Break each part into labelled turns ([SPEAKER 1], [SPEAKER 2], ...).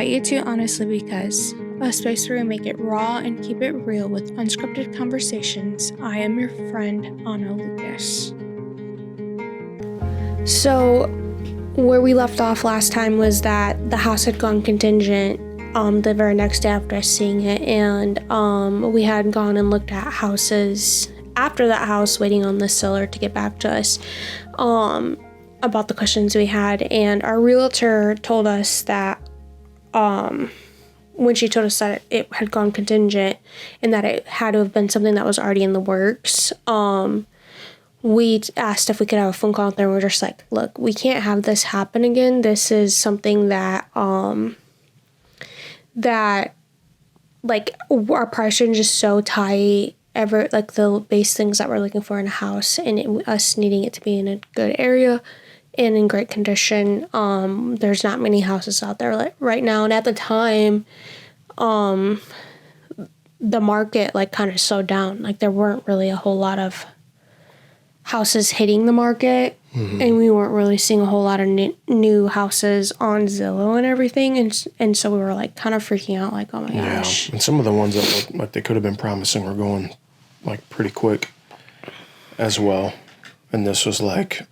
[SPEAKER 1] invite you to Honestly Because, a space where we make it raw and keep it real with unscripted conversations. I am your friend, Anna Lucas. So, where we left off last time was that the house had gone contingent the very next day after us seeing it, and we had gone and looked at houses after that house, waiting on the seller to get back to us about the questions we had. And our realtor told us that when she told us that it had gone contingent and that it had to have been something that was already in the works, we asked if we could have a phone call with them. We're just like, look, we can't have this happen again. This is something that like our price range is so tight. Like the base things that we're looking for in a house, and us needing it to be in a good area and in great condition. There's not many houses out there like right now, and at the time, the market like kind of slowed down. Like there weren't really a whole lot of houses hitting the market, and we weren't really seeing a whole lot of new houses on Zillow and everything, and so we were like kind of freaking out, like, oh my gosh.
[SPEAKER 2] And some of the ones that looked like they could have been promising were going like pretty quick as well, and this was like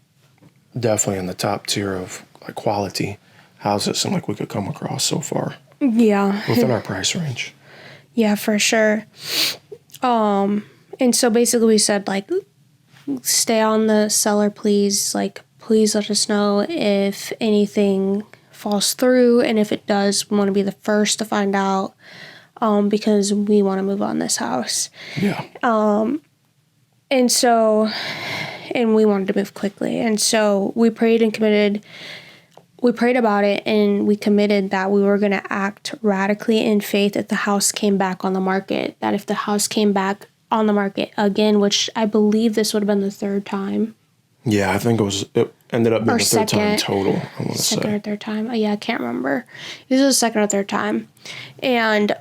[SPEAKER 2] definitely in the top tier of like quality houses and like we could come across so far.
[SPEAKER 1] Yeah,
[SPEAKER 2] within our price range.
[SPEAKER 1] Yeah, for sure. And so basically we said like, stay on the seller, please. Like, please let us know if anything falls through, and if it does, we want to be the first to find out, because we want to move on this house.
[SPEAKER 2] Yeah.
[SPEAKER 1] And we wanted to move quickly, and so we prayed and committed. We prayed about it, and we committed that we were going to act radically in faith if the house came back on the market. That if the house came back on the market again, which I believe this would have been the third time.
[SPEAKER 2] Yeah, I think it ended up being the third time total, I want to say.
[SPEAKER 1] Second or third time. Yeah, I can't remember. This was the second or third time. And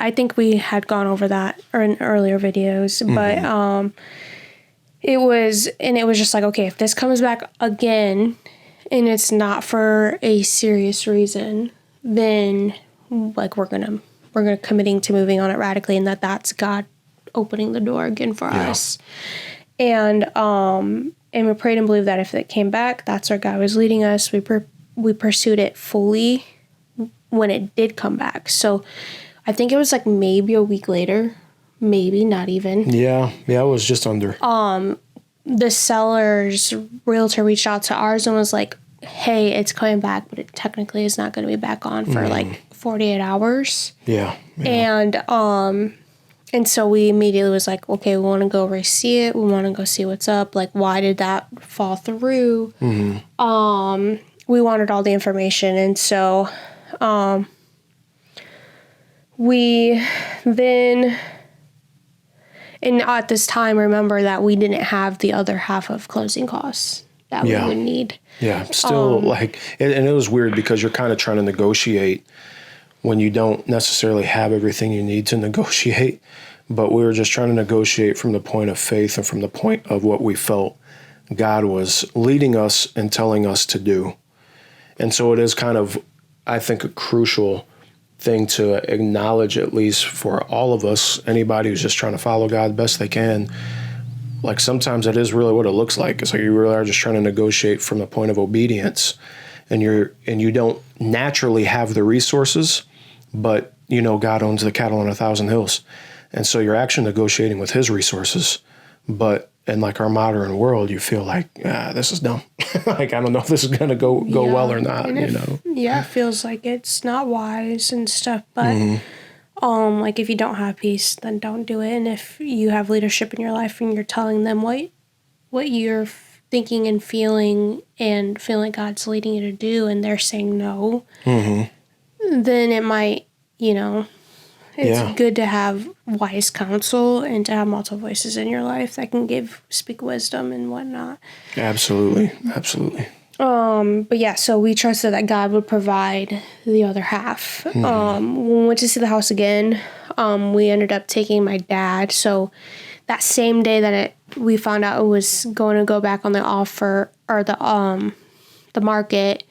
[SPEAKER 1] I think we had gone over that in earlier videos, but it was just like, okay, if this comes back again and it's not for a serious reason, then like we're gonna committing to moving on it radically, and that's God opening the door again for us. And we prayed and believed that if it came back, that's where God was leading us. We pursued it fully when it did come back. So I think it was like maybe a week later, maybe not even.
[SPEAKER 2] Yeah, it was just under.
[SPEAKER 1] The seller's realtor reached out to ours and was like, hey, it's coming back, but it technically is not going to be back on for like 48 hours.
[SPEAKER 2] Yeah.
[SPEAKER 1] And so we immediately was like, okay, we want to go re-see it. We want to go see what's up. Like, why did that fall through? We wanted all the information. And so we then, and at this time, remember that we didn't have the other half of closing costs that we would need.
[SPEAKER 2] Yeah, still and it was weird because you're kind of trying to negotiate when you don't necessarily have everything you need to negotiate. But we were just trying to negotiate from the point of faith and from the point of what we felt God was leading us and telling us to do. And so it is kind of, I think, a crucial thing to acknowledge, at least for all of us, anybody who's just trying to follow God best they can. Like sometimes that is really what it looks like. It's like you really are just trying to negotiate from the point of obedience, and you don't naturally have the resources, but you know God owns the cattle on 1,000 hills, and so you're actually negotiating with His resources. But in like our modern world, you feel like this is dumb. Like I don't know if this is gonna go well or not.
[SPEAKER 1] Yeah, it feels like it's not wise and stuff, but. Like if you don't have peace, then don't do it. And if you have leadership in your life and you're telling them what you're thinking and feeling like God's leading you to do, and they're saying no, then it might, it's good to have wise counsel and to have multiple voices in your life that can speak wisdom and whatnot.
[SPEAKER 2] Absolutely.
[SPEAKER 1] But yeah, so we trusted that God would provide the other half. When we went to see the house again, we ended up taking my dad. So that same day that we found out it was going to go back on the offer or the market,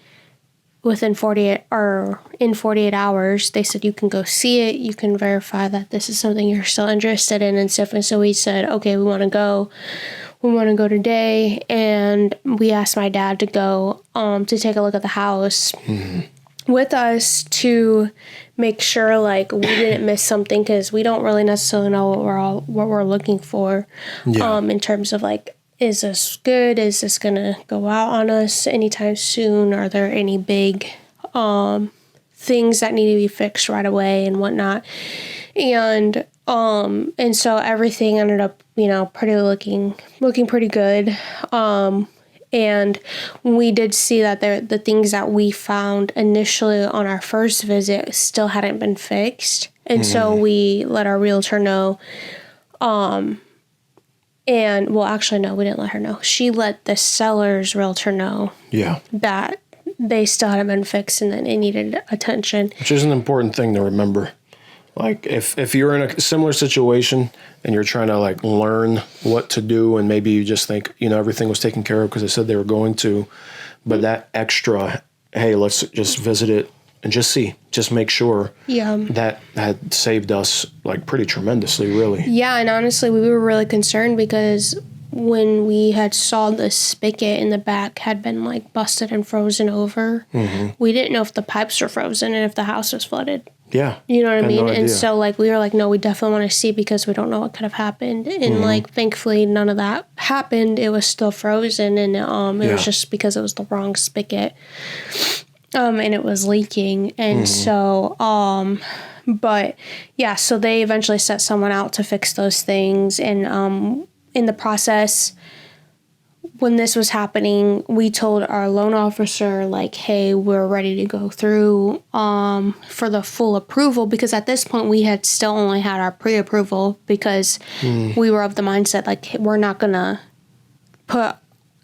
[SPEAKER 1] within 48 or in 48 hours, they said you can go see it. You can verify that this is something you're still interested in and stuff. And so we said, okay, we want to go. We want to go today. And we asked my dad to go to take a look at the house with us to make sure like we didn't miss something, because we don't really necessarily know what we're looking for in terms of like, is this good? Is this going to go out on us anytime soon? Are there any big things that need to be fixed right away and whatnot? And so everything ended up, looking pretty good. And we did see that the things that we found initially on our first visit still hadn't been fixed. And so we let our realtor know, and, well, actually, no, we didn't let her know. She let the seller's realtor know that they still hadn't been fixed and that it needed attention.
[SPEAKER 2] Which is an important thing to remember. Like, if you're in a similar situation and you're trying to, like, learn what to do, and maybe you just think, everything was taken care of because they said they were going to, but that extra, hey, let's just visit it and just make sure. That had saved us like pretty tremendously, really. Yeah,
[SPEAKER 1] and honestly, we were really concerned because when we had saw the spigot in the back had been like busted and frozen over, we didn't know if the pipes were frozen and if the house was flooded.
[SPEAKER 2] Yeah.
[SPEAKER 1] You know what I mean? No, and so like we were like, no, we definitely want to see because we don't know what could have happened. And like thankfully none of that happened. It was still frozen, and it was just because it was the wrong spigot. And it was leaking. And so, but yeah, so they eventually set someone out to fix those things. And, in the process, when this was happening, we told our loan officer, like, hey, we're ready to go through, for the full approval, because at this point we had still only had our pre-approval because we were of the mindset, like, we're not gonna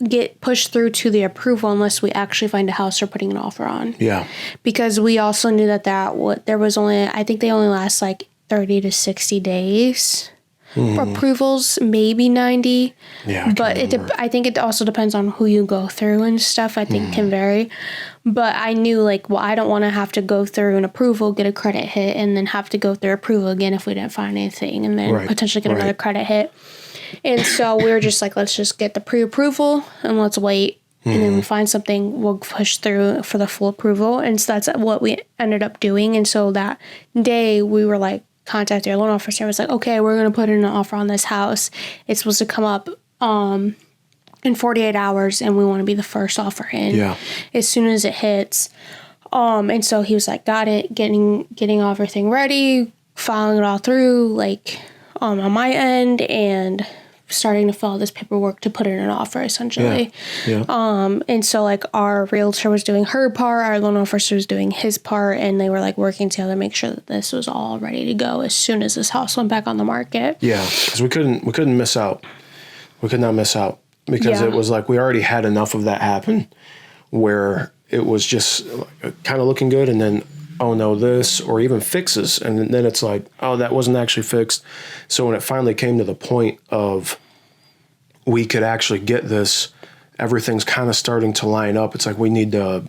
[SPEAKER 1] get pushed through to the approval unless we actually find a house we're putting an offer on.
[SPEAKER 2] Yeah.
[SPEAKER 1] Because we also knew that there was only, I think they only last like 30 to 60 days for approvals, maybe 90.
[SPEAKER 2] Yeah.
[SPEAKER 1] But I think it also depends on who you go through and stuff. I think can vary. But I knew like, well, I don't want to have to go through an approval, get a credit hit, and then have to go through approval again if we didn't find anything, and then potentially get another credit hit. And so we were just like, let's just get the pre-approval and let's wait. And then we find something, we'll push through for the full approval. And so that's what we ended up doing. And so that day we were like, contacted our loan officer. I was like, okay, we're going to put in an offer on this house. It's supposed to come up in 48 hours, and we want to be the first offer in as soon as it hits. And so he was like, got it, getting everything ready, filing it all through, like, on my end, and starting to fill out this paperwork to put in an offer, essentially. And so, like, our realtor was doing her part, our loan officer was doing his part, and they were, like, working together to make sure that this was all ready to go as soon as this house went back on the market. Yeah,
[SPEAKER 2] because we couldn't miss out. We could not miss out, because it was like we already had enough of that happen where it was just kind of looking good, and then, oh no, this, or even fixes. And then it's like, oh, that wasn't actually fixed. So when it finally came to the point of we could actually get this, everything's kind of starting to line up. It's like, we need to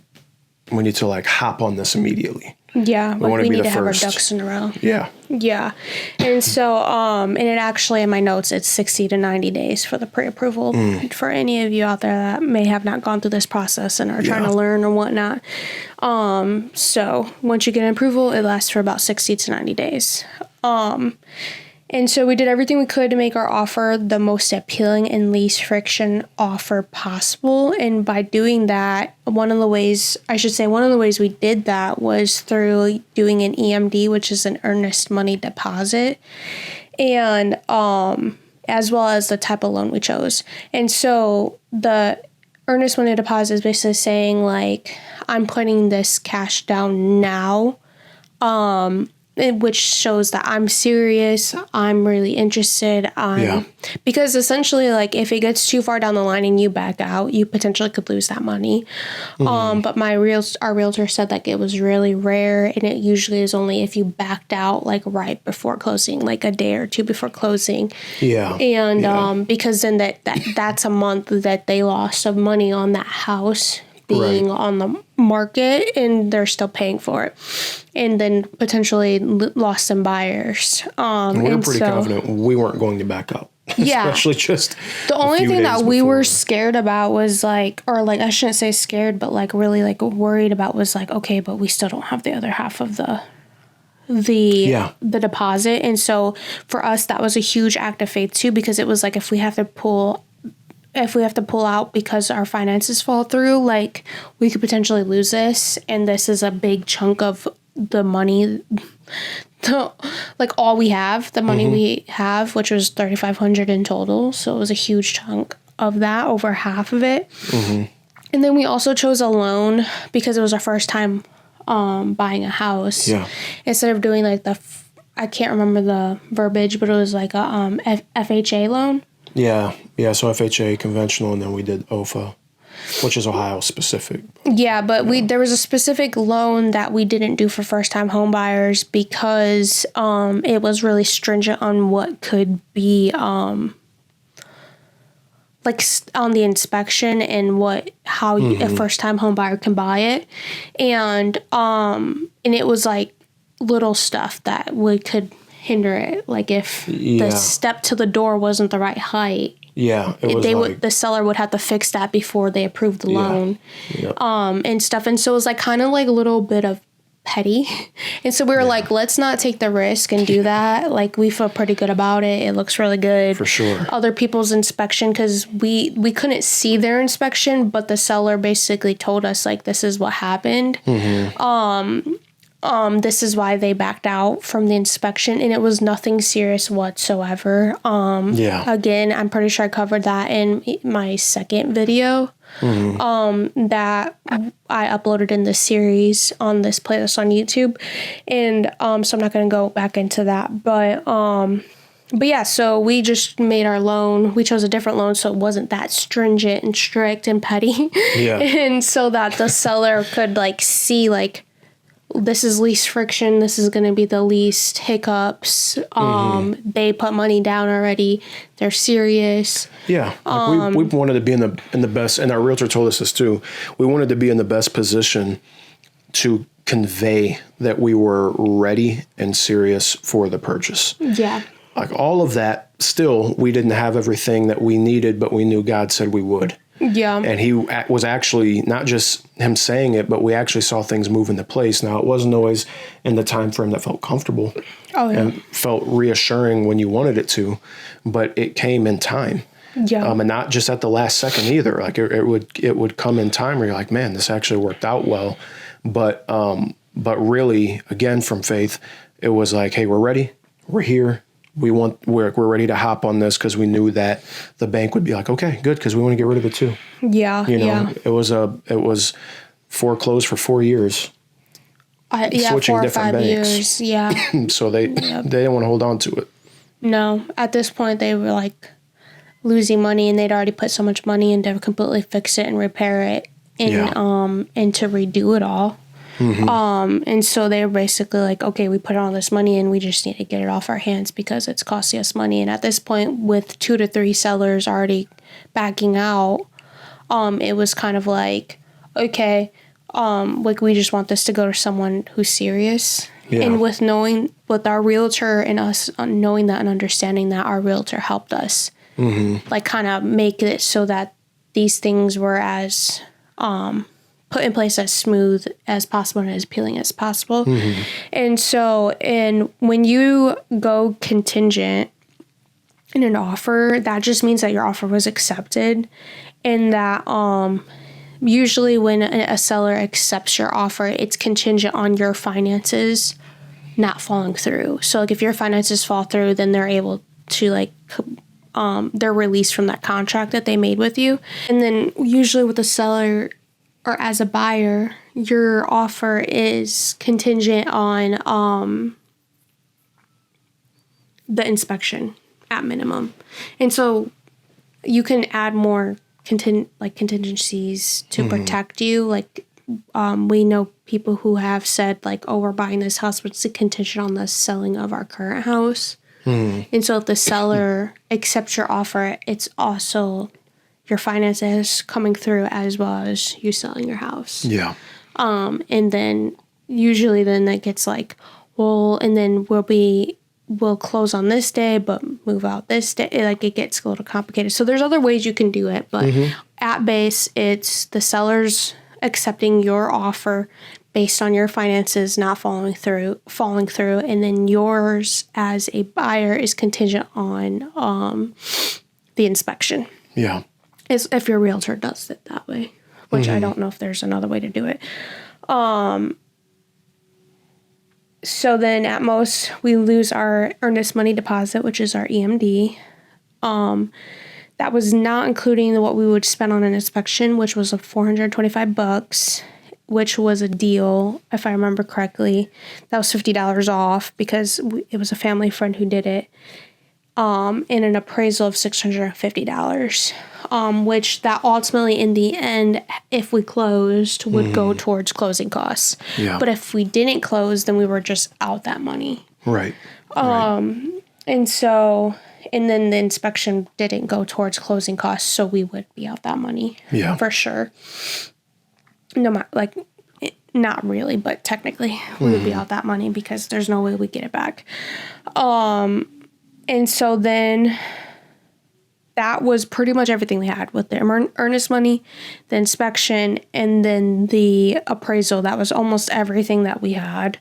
[SPEAKER 2] like hop on this immediately.
[SPEAKER 1] Yeah, we need to have our ducks in a row. Yeah. And so, and it actually, in my notes, it's 60 to 90 days for the pre-approval. For any of you out there that may have not gone through this process and are trying to learn or whatnot. So once you get an approval, it lasts for about 60 to 90 days. And so we did everything we could to make our offer the most appealing and least friction offer possible. And by doing that, one of the ways we did that was through doing an EMD, which is an earnest money deposit, and as well as the type of loan we chose. And so the earnest money deposit is basically saying, like, I'm putting this cash down now, which shows that I'm serious, I'm really interested, because essentially, like, if it gets too far down the line and you back out, you potentially could lose that money. But our realtor said, like, it was really rare, and it usually is only if you backed out, like, right before closing, like a day or two before closing. And because then that's a month that they lost of money on that house being on the market, and they're still paying for it, and then potentially lost some buyers.
[SPEAKER 2] And we were pretty confident we weren't going to back up.
[SPEAKER 1] Yeah.
[SPEAKER 2] Especially just
[SPEAKER 1] the only thing that we were scared about was like, or like, I shouldn't say scared, but like really like worried about was like, okay, but we still don't have the other half of the deposit. And so for us, that was a huge act of faith too, because it was like, if we have to pull out because our finances fall through, like we could potentially lose this. And this is a big chunk of the money, like all we have, the money we have, which was $3,500 in total. So it was a huge chunk of that, over half of it. And then we also chose a loan because it was our first time buying a house. Yeah. Instead of doing like I can't remember the verbiage, but it was like a FHA loan.
[SPEAKER 2] Yeah. So FHA conventional, and then we did OFA, which is Ohio specific.
[SPEAKER 1] Yeah, but there was a specific loan that we didn't do for first time home buyers because it was really stringent on what could be like on the inspection and how a first time home buyer can buy it. And it was like little stuff that could hinder it. Like if the step to the door wasn't the right height. Yeah. The seller would have to fix that before they approved the loan. And stuff. And so it was like kind of like a little bit of petty. And so we were like, let's not take the risk and do that. Like we feel pretty good about it. It looks really good. For sure. Other people's inspection, because we couldn't see their inspection, but the seller basically told us like, this is what happened. This is why they backed out from the inspection, and it was nothing serious whatsoever. Again, I'm pretty sure I covered that in my second video that I uploaded in this series on this playlist on YouTube. And so I'm not going to go back into that. But yeah, so we just made our loan. We chose a different loan so it wasn't that stringent and strict and petty. And so that the seller could like see like, this is least friction. This is going to be the least hiccups. They put money down already. They're serious. Yeah.
[SPEAKER 2] Like we wanted to be in the best, and our realtor told us this too. We wanted to be in the best position to convey that we were ready and serious for the purchase. Yeah. Like all of that, still, we didn't have everything that we needed, but we knew God said we would. Yeah. And he was actually not just him saying it, but we actually saw things move into place. Now, it wasn't always in the time frame that felt comfortable and felt reassuring when you wanted it to, but it came in time. Yeah. And not just at the last second either. Like it would come in time where you're like, man, this actually worked out well. But really, again, from faith, it was like, hey, we're ready. We're here. We're ready to hop on this because we knew that the bank would be like, okay, good, because we want to get rid of it too. Yeah, it was foreclosed for 4 years. Switching 4 or 5 years. Yeah. So they didn't want to hold on to it.
[SPEAKER 1] No, at this point they were like losing money, and they'd already put so much money in to completely fix it and repair it, and to redo it all. And so they were basically like, okay, we put all this money in, we just need to get it off our hands because it's costing us money. And at this point, with 2 to 3 sellers already backing out, it was kind of like, okay, like we just want this to go to someone who's serious. Yeah. And with our realtor and us knowing that and understanding that, our realtor helped us like kind of make it so that these things were as put in place as smooth as possible and as appealing as possible. And so, when you go contingent in an offer, that just means that your offer was accepted, and that usually when a seller accepts your offer, it's contingent on your finances not falling through. So like if your finances fall through, then they're able to like they're released from that contract that they made with you. And then usually with a seller or as a buyer, your offer is contingent on the inspection at minimum. And so you can add more contingencies to protect you. Like we know people who have said like, oh, we're buying this house, but it's a contingent on the selling of our current house. And so if the seller accepts your offer, it's also your finances coming through as well as you selling your house.
[SPEAKER 2] Yeah.
[SPEAKER 1] And then usually then it gets like, well, and then we'll close on this day, but move out this day. Like it gets a little complicated. So there's other ways you can do it, but at base, it's the seller's accepting your offer based on your finances not falling through, and then yours as a buyer is contingent on the inspection.
[SPEAKER 2] Yeah.
[SPEAKER 1] Is if your realtor does it that way, which I don't know if there's another way to do it. So then at most we lose our earnest money deposit, which is our EMD. That was not including what we would spend on an inspection, which was $425, which was a deal, if I remember correctly. That was $50 off because it was a family friend who did it. And an appraisal of $650, which that ultimately in the end, if we closed, would go towards closing costs.
[SPEAKER 2] Yeah.
[SPEAKER 1] But if we didn't close, then we were just out that money.
[SPEAKER 2] Right.
[SPEAKER 1] And so, and then the inspection didn't go towards closing costs, so we would be out that money.
[SPEAKER 2] Yeah.
[SPEAKER 1] For sure. No matter, like, not really, but technically we would be out that money because there's no way we get it back. And so then that was pretty much everything we had with the earnest money, the inspection, and then the appraisal. That was almost everything that we had.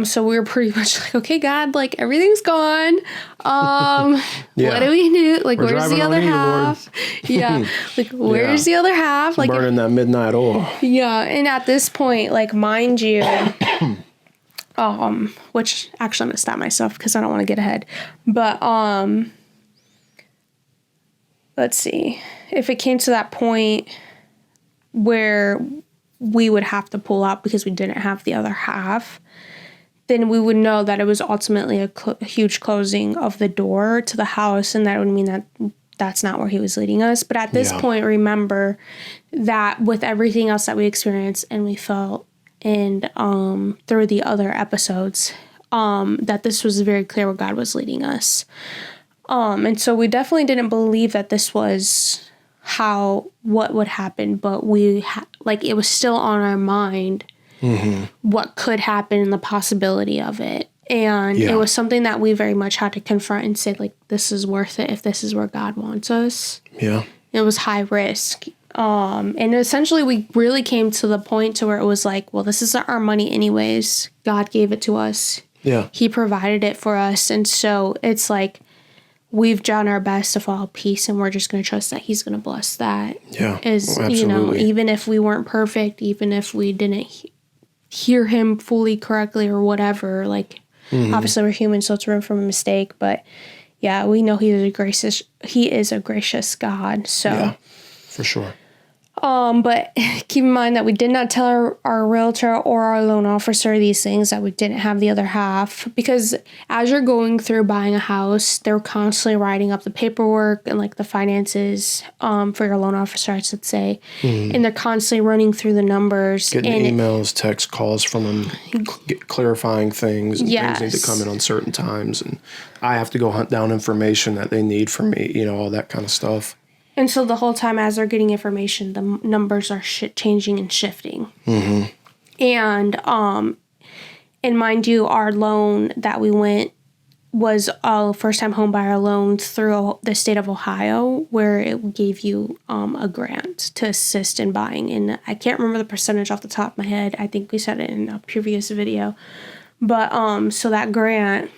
[SPEAKER 1] So we were pretty much like, okay, God, like everything's gone. What do we do? Like, where's the other half? Yeah. Like, where's the other half? Like,
[SPEAKER 2] burning that midnight oil.
[SPEAKER 1] Yeah. And at this point, like, mind you, which actually I'm gonna stop myself because I don't want to get ahead. But let's see. If it came to that point where we would have to pull out because we didn't have the other half, then we would know that it was ultimately a huge closing of the door to the house, and that would mean that that's not where he was leading us. But at this point, remember that with everything else that we experienced and we felt, and through the other episodes, that this was very clear where God was leading us. And so we definitely didn't believe that this was what would happen, but it was still on our mind what could happen and the possibility of it. And it was something that we very much had to confront and say, like, this is worth it if this is where God wants us. Yeah. It was high risk. And essentially we really came to the point to where it was like, well, this isn't our money anyways. God gave it to us. Yeah. He provided it for us. And so it's like, we've done our best to follow peace, and we're just going to trust that he's going to bless that. Yeah. Absolutely. Even if we weren't perfect, even if we didn't hear him fully correctly or whatever, like, obviously we're human, so it's room for a mistake, but yeah, we know he is a gracious God. So yeah,
[SPEAKER 2] for sure.
[SPEAKER 1] But keep in mind that we did not tell our realtor or our loan officer these things, that we didn't have the other half, because as you're going through buying a house, they're constantly writing up the paperwork and like the finances for your loan officer, I should say. And they're constantly running through the numbers.
[SPEAKER 2] Getting emails, text calls from them, clarifying things, and things need to come in on certain times. And I have to go hunt down information that they need from me, all that kind of stuff.
[SPEAKER 1] And so the whole time as they're getting information, the numbers are changing and shifting. And mind you, our loan that we went was a first-time home buyer loan through the state of Ohio, where it gave you a grant to assist in buying. And I can't remember the percentage off the top of my head. I think we said it in a previous video. But so that grant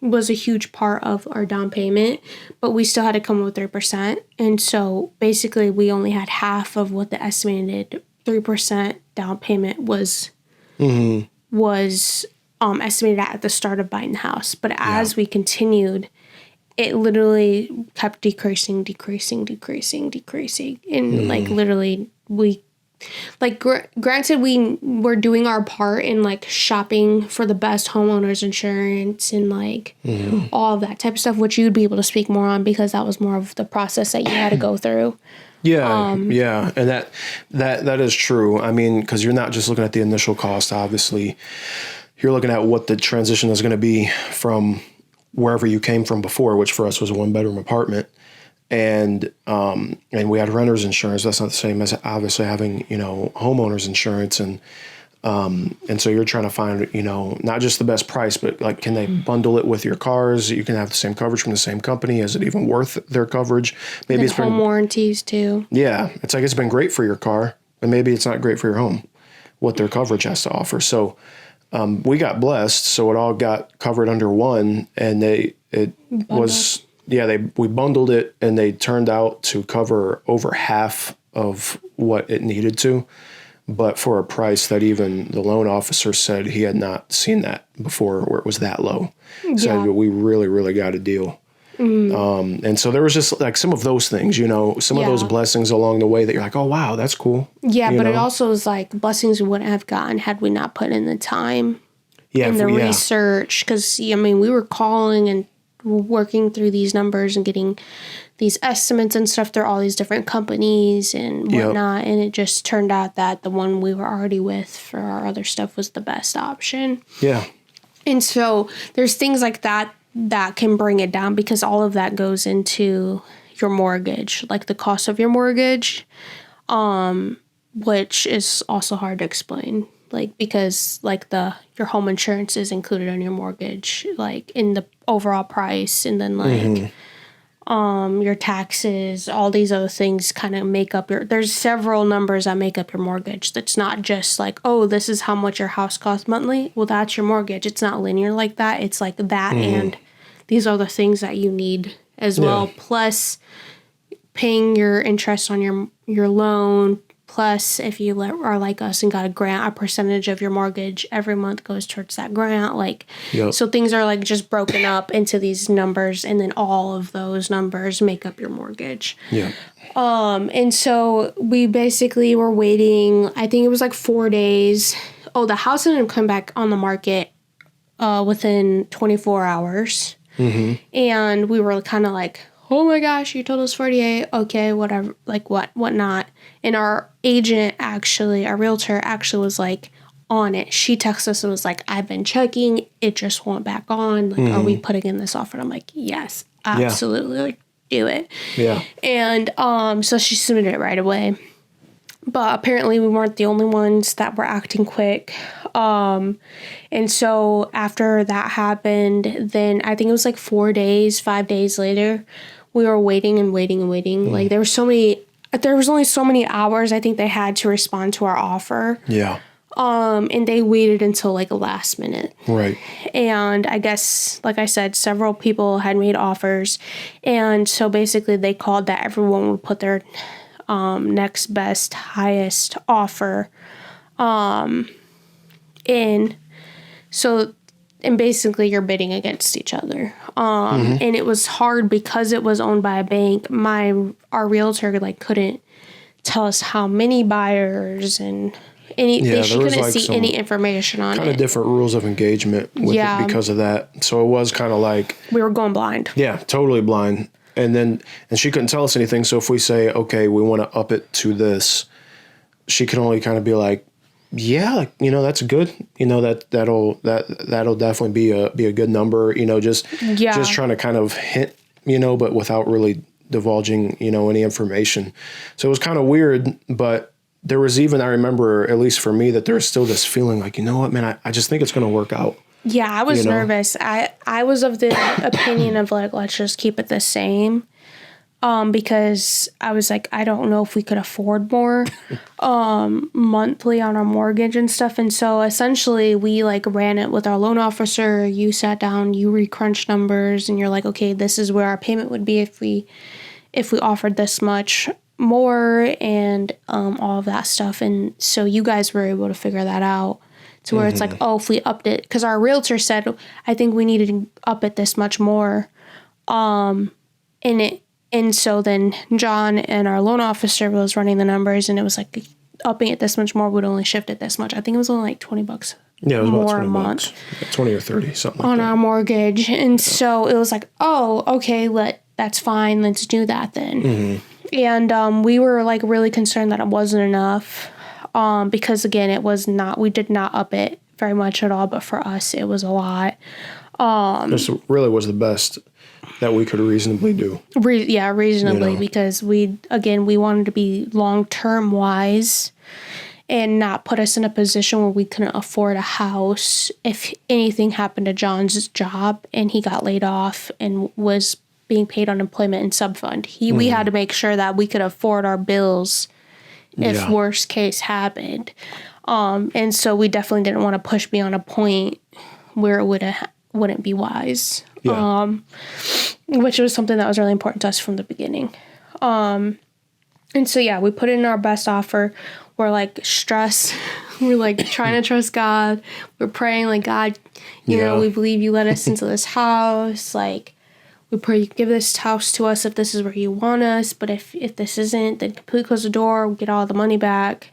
[SPEAKER 1] was a huge part of our down payment, but we still had to come up with 3%. And so basically we only had half of what the estimated 3% down payment was estimated at the start of buying the house. But as we continued, it literally kept decreasing. And like literally granted, we were doing our part in like shopping for the best homeowners insurance and like all of that type of stuff, which you'd be able to speak more on because that was more of the process that you had to go through.
[SPEAKER 2] And that is true. I mean, because you're not just looking at the initial cost, obviously. You're looking at what the transition is going to be from wherever you came from before, which for us was a 1-bedroom apartment. And we had renter's insurance. That's not the same as obviously having, homeowner's insurance. And so you're trying to find, not just the best price, but like, can they bundle it with your cars? You can have the same coverage from the same company. Is it even worth their coverage? Maybe
[SPEAKER 1] it's home warranties too.
[SPEAKER 2] Yeah. It's like, it's been great for your car, but maybe it's not great for your home, what their coverage has to offer. So, we got blessed. So it all got covered under one, and we bundled it, and they turned out to cover over half of what it needed to. But for a price that even the loan officer said he had not seen that before, where it was that low. Yeah. So we really, really got a deal. Mm-hmm. And so there was just like some of those things, some of those blessings along the way that you're like, oh, wow, that's cool.
[SPEAKER 1] Yeah, but it also was like blessings we wouldn't have gotten had we not put in the time and the research. Because, we were calling and working through these numbers and getting these estimates and stuff through all these different companies and whatnot. Yep. And it just turned out that the one we were already with for our other stuff was the best option. Yeah. And so there's things like that can bring it down, because all of that goes into your mortgage, like the cost of your mortgage, which is also hard to explain. Like, because like your home insurance is included in your mortgage, like in the overall price, and then like your taxes, all these other things kind of make up there's several numbers that make up your mortgage. That's not just like, oh, this is how much your house costs monthly. Well, that's your mortgage. It's not linear like that. It's like that and these are the things that you need as well. Plus paying your interest on your loan. Plus, if you are like us and got a grant, a percentage of your mortgage every month goes towards that grant. Like, so things are like just broken up into these numbers, and then all of those numbers make up your mortgage. Yeah. And so we basically were waiting. I think it was like 4 days. Oh, the house didn't come back on the market within 24 hours. Mm-hmm. And we were kind of like, oh my gosh, you told us 48. Okay, whatever, like what not. And our agent our realtor was like on it. She texted us and was like, I've been checking. It just went back on. Like, are we putting in this offer? And I'm like, yes, absolutely. Like, do it. Yeah. And so she submitted it right away. But apparently we weren't the only ones that were acting quick. And so after that happened, then I think it was like 5 days later, we were waiting and waiting and waiting. Like there was only so many hours I think they had to respond to our offer. Yeah. And they waited until like the last minute. Right. And I guess, like I said, several people had made offers. And so basically they called that everyone would put their next best, highest offer in. So, and basically you're bidding against each other. And it was hard because it was owned by a bank. Our realtor couldn't tell us how many buyers and anything. She couldn't like see any information on it.
[SPEAKER 2] Kind of different rules of engagement with it because of that. So it was kind of like
[SPEAKER 1] we were going blind.
[SPEAKER 2] Yeah, totally blind. And she couldn't tell us anything. So if we say, okay, we want to up it to this, she can only kind of be like, yeah, that's good. That'll definitely be a good number, just trying to kind of hint, but without really divulging, any information. So it was kind of weird, but there was even, I remember, at least for me, that there was still this feeling like, you know what, man, I just think it's going to work out.
[SPEAKER 1] Yeah, I was nervous. I was of the opinion of like, let's just keep it the same. Because I was like, I don't know if we could afford more monthly on our mortgage and stuff. And so essentially we ran it with our loan officer. You sat down, you recrunched numbers, and you're like, okay, this is where our payment would be if we offered this much more, and all of that stuff. And so you guys were able to figure that out to where it's like, oh, if we upped it, because our realtor said, I think we needed to up it this much more. And so then John and our loan officer was running the numbers, and it was like upping it this much more would only shift it this much. I think it was only like $20
[SPEAKER 2] Yeah, it was more about $20 a month. 20 or 30, something like
[SPEAKER 1] on
[SPEAKER 2] that.
[SPEAKER 1] our mortgage. And so it was like, oh, okay, that's fine. Let's do that then. Mm-hmm. And we were really concerned that it wasn't enough. Because again, we did not up it very much at all, but for us, it was a lot.
[SPEAKER 2] This really was the best that we could reasonably do.
[SPEAKER 1] Reasonably, because we wanted to be long-term wise and not put us in a position where we couldn't afford a house if anything happened to John's job and he got laid off and was being paid unemployment and subfund. We had to make sure that we could afford our bills if worst case happened. And so we definitely didn't want to push beyond a point where it wouldn't be wise. Which was something that was really important to us from the beginning. And so, we put in our best offer. We're like stressed. We're like trying to trust God. We're praying like, God, you know, we believe you let us into this house. Like, we pray you give this house to us if this is where you want us. But if this isn't, then completely close the door. We'll get all the money back.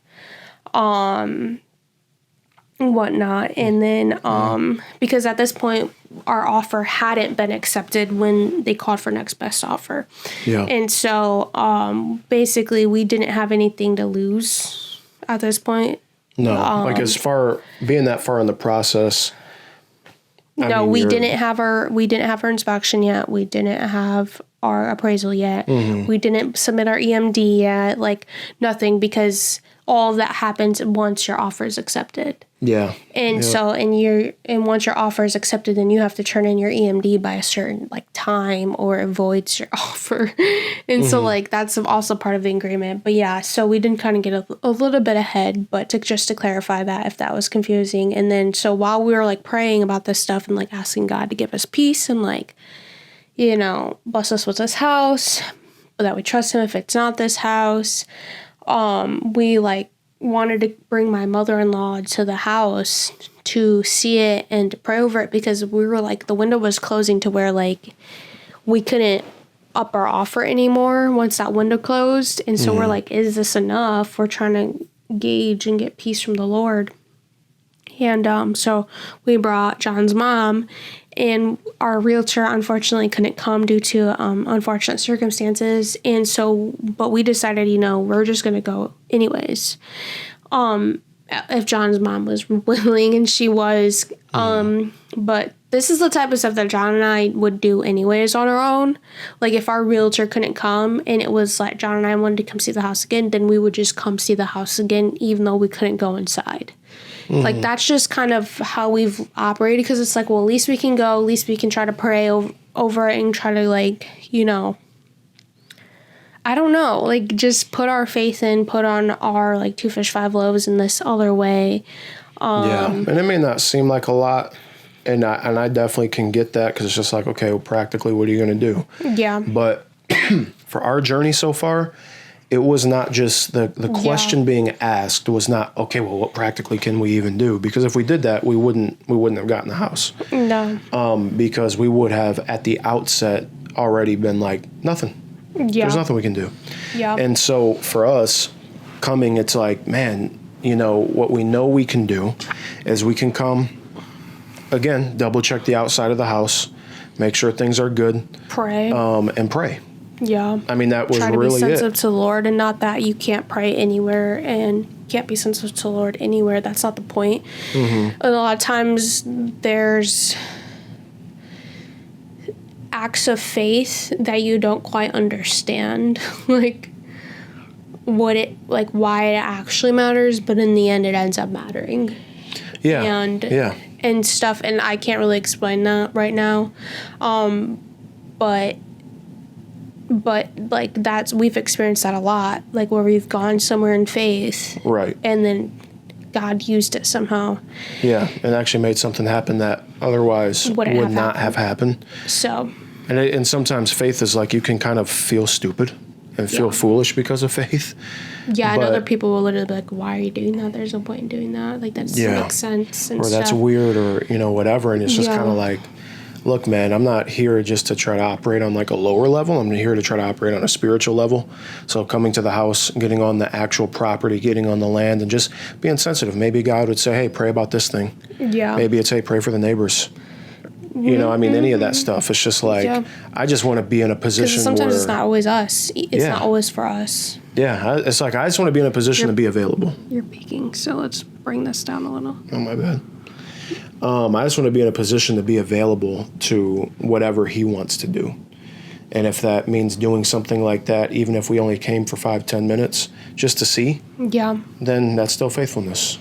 [SPEAKER 1] Whatnot. And then because at this point our offer hadn't been accepted when they called for next best offer. And so basically we didn't have anything to lose at this point.
[SPEAKER 2] Like as far being that far in the process.
[SPEAKER 1] We didn't have our inspection yet. We didn't have our appraisal yet. We didn't submit our EMD yet. Like nothing, because all of that happens once your offer is accepted. And so once your offer is accepted, then you have to turn in your EMD by a certain time, or it voids your offer. And so that's also part of the agreement. But so we didn't kind of get a little bit ahead, but just to clarify that if that was confusing. And then so while we were praying about this stuff and asking God to give us peace and bless us with this house, but that we trust him if it's not this house, we wanted to bring my mother-in-law to the house to see it and to pray over it, because we were the window was closing to where we couldn't up our offer anymore once that window closed. And so we're is this enough? We're trying to gauge and get peace from the Lord. And so we brought John's mom, and our realtor unfortunately couldn't come due to unfortunate circumstances. And so, but we decided, we're just going to go anyways. If John's mom was willing, and she was. But this is the type of stuff that John and I would do anyways on our own. If our realtor couldn't come and it was John and I wanted to come see the house again, then we would just come see the house again, even though we couldn't go inside. That's just kind of how we've operated, because it's at least we can go, at least we can try to pray over it and try to I don't know, just put our faith in, put on our 2 fish 5 loaves in this other way.
[SPEAKER 2] And it may not seem like a lot, and I definitely can get that, because it's just okay, well, practically what are you going to do? But for our journey so far, it was not just the question being asked was not, okay, well, what practically can we even do? Because if we did that, we wouldn't have gotten the house. No. Because we would have at the outset already been nothing. There's nothing we can do. And so for us coming, it's man, what we know we can do is we can come again, double check the outside of the house, make sure things are good.
[SPEAKER 1] Pray.
[SPEAKER 2] And pray. I mean, that was really it.
[SPEAKER 1] Try to be sensitive to the Lord, and not that you can't pray anywhere and can't be sensitive to the Lord anywhere. That's not the point. And a lot of times there's acts of faith that you don't quite understand, why it actually matters, but in the end it ends up mattering. And stuff, and I can't really explain that right now. But that's, we've experienced that a lot, where we've gone somewhere in faith,
[SPEAKER 2] right,
[SPEAKER 1] and then God used it somehow,
[SPEAKER 2] and actually made something happen that otherwise would not have happened.
[SPEAKER 1] So,
[SPEAKER 2] and sometimes faith is you can kind of feel stupid and feel foolish because of faith.
[SPEAKER 1] And other people will literally be why are you doing that? There's no point in doing that. That doesn't make sense. And
[SPEAKER 2] or stuff. That's weird, or whatever. And it's just kind of look, man, I'm not here just to try to operate on a lower level. I'm here to try to operate on a spiritual level. So coming to the house, getting on the actual property, getting on the land, and just being sensitive. Maybe God would say, hey, pray about this thing. Maybe it's, hey, pray for the neighbors. Any of that stuff. It's just I just want to be in a position where...
[SPEAKER 1] sometimes it's not always us. It's not always for us.
[SPEAKER 2] It's I just want to be in a position to be available.
[SPEAKER 1] You're peaking, so let's bring this down a little.
[SPEAKER 2] Oh, my bad. I just want to be in a position to be available to whatever he wants to do. And if that means doing something like that, even if we only came for 5-10 minutes just to see, then that's still faithfulness.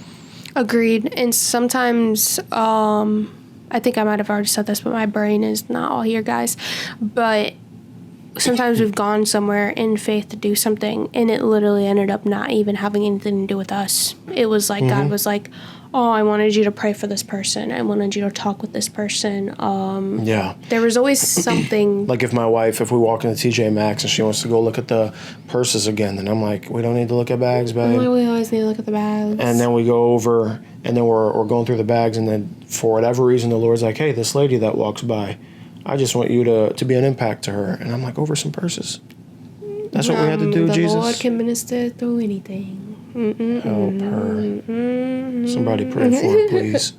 [SPEAKER 1] Agreed. And sometimes, I think I might have already said this, but my brain is not all here, guys. But sometimes we've gone somewhere in faith to do something, and it literally ended up not even having anything to do with us. It was like God was like, oh, I wanted you to pray for this person. I wanted you to talk with this person. There was always something.
[SPEAKER 2] Like if we walk into TJ Maxx and she wants to go look at the purses again, then I'm like, we don't need to look at bags, babe.
[SPEAKER 1] We always need to look at the bags.
[SPEAKER 2] And then we go over, and then we're going through the bags, and then for whatever reason, the Lord's like, hey, this lady that walks by, I just want you to be an impact to her. And I'm like, over some purses. That's what we had to do, Jesus.
[SPEAKER 1] The Lord can minister through anything.
[SPEAKER 2] Help her. Somebody pray for her, please.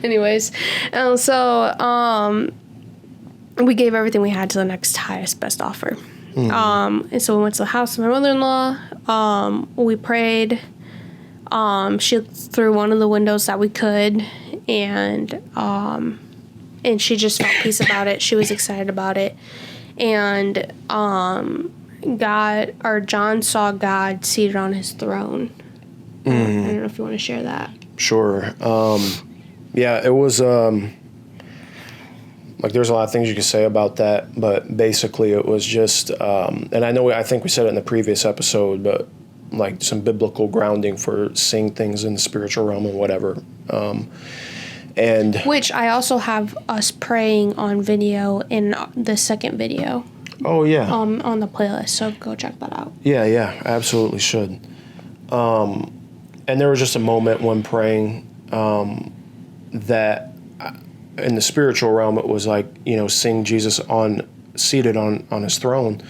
[SPEAKER 1] Anyways, we gave everything we had to the next highest, best offer. And so we went to the house of my mother-in-law. We prayed. She looked through one of the windows that we could, and she just felt peace about it. She was excited about it. And John saw God seated on his throne. I don't know if you want to share that.
[SPEAKER 2] Sure. It was there's a lot of things you could say about that, but basically it was just and I think we said it in the previous episode, but like some biblical grounding for seeing things in the spiritual realm and whatever. And
[SPEAKER 1] which I also have us praying on video in the second video.
[SPEAKER 2] Oh yeah.
[SPEAKER 1] On the playlist, so go check that out.
[SPEAKER 2] Yeah, absolutely should. And there was just a moment when praying that in the spiritual realm it was like, seeing Jesus seated on his throne,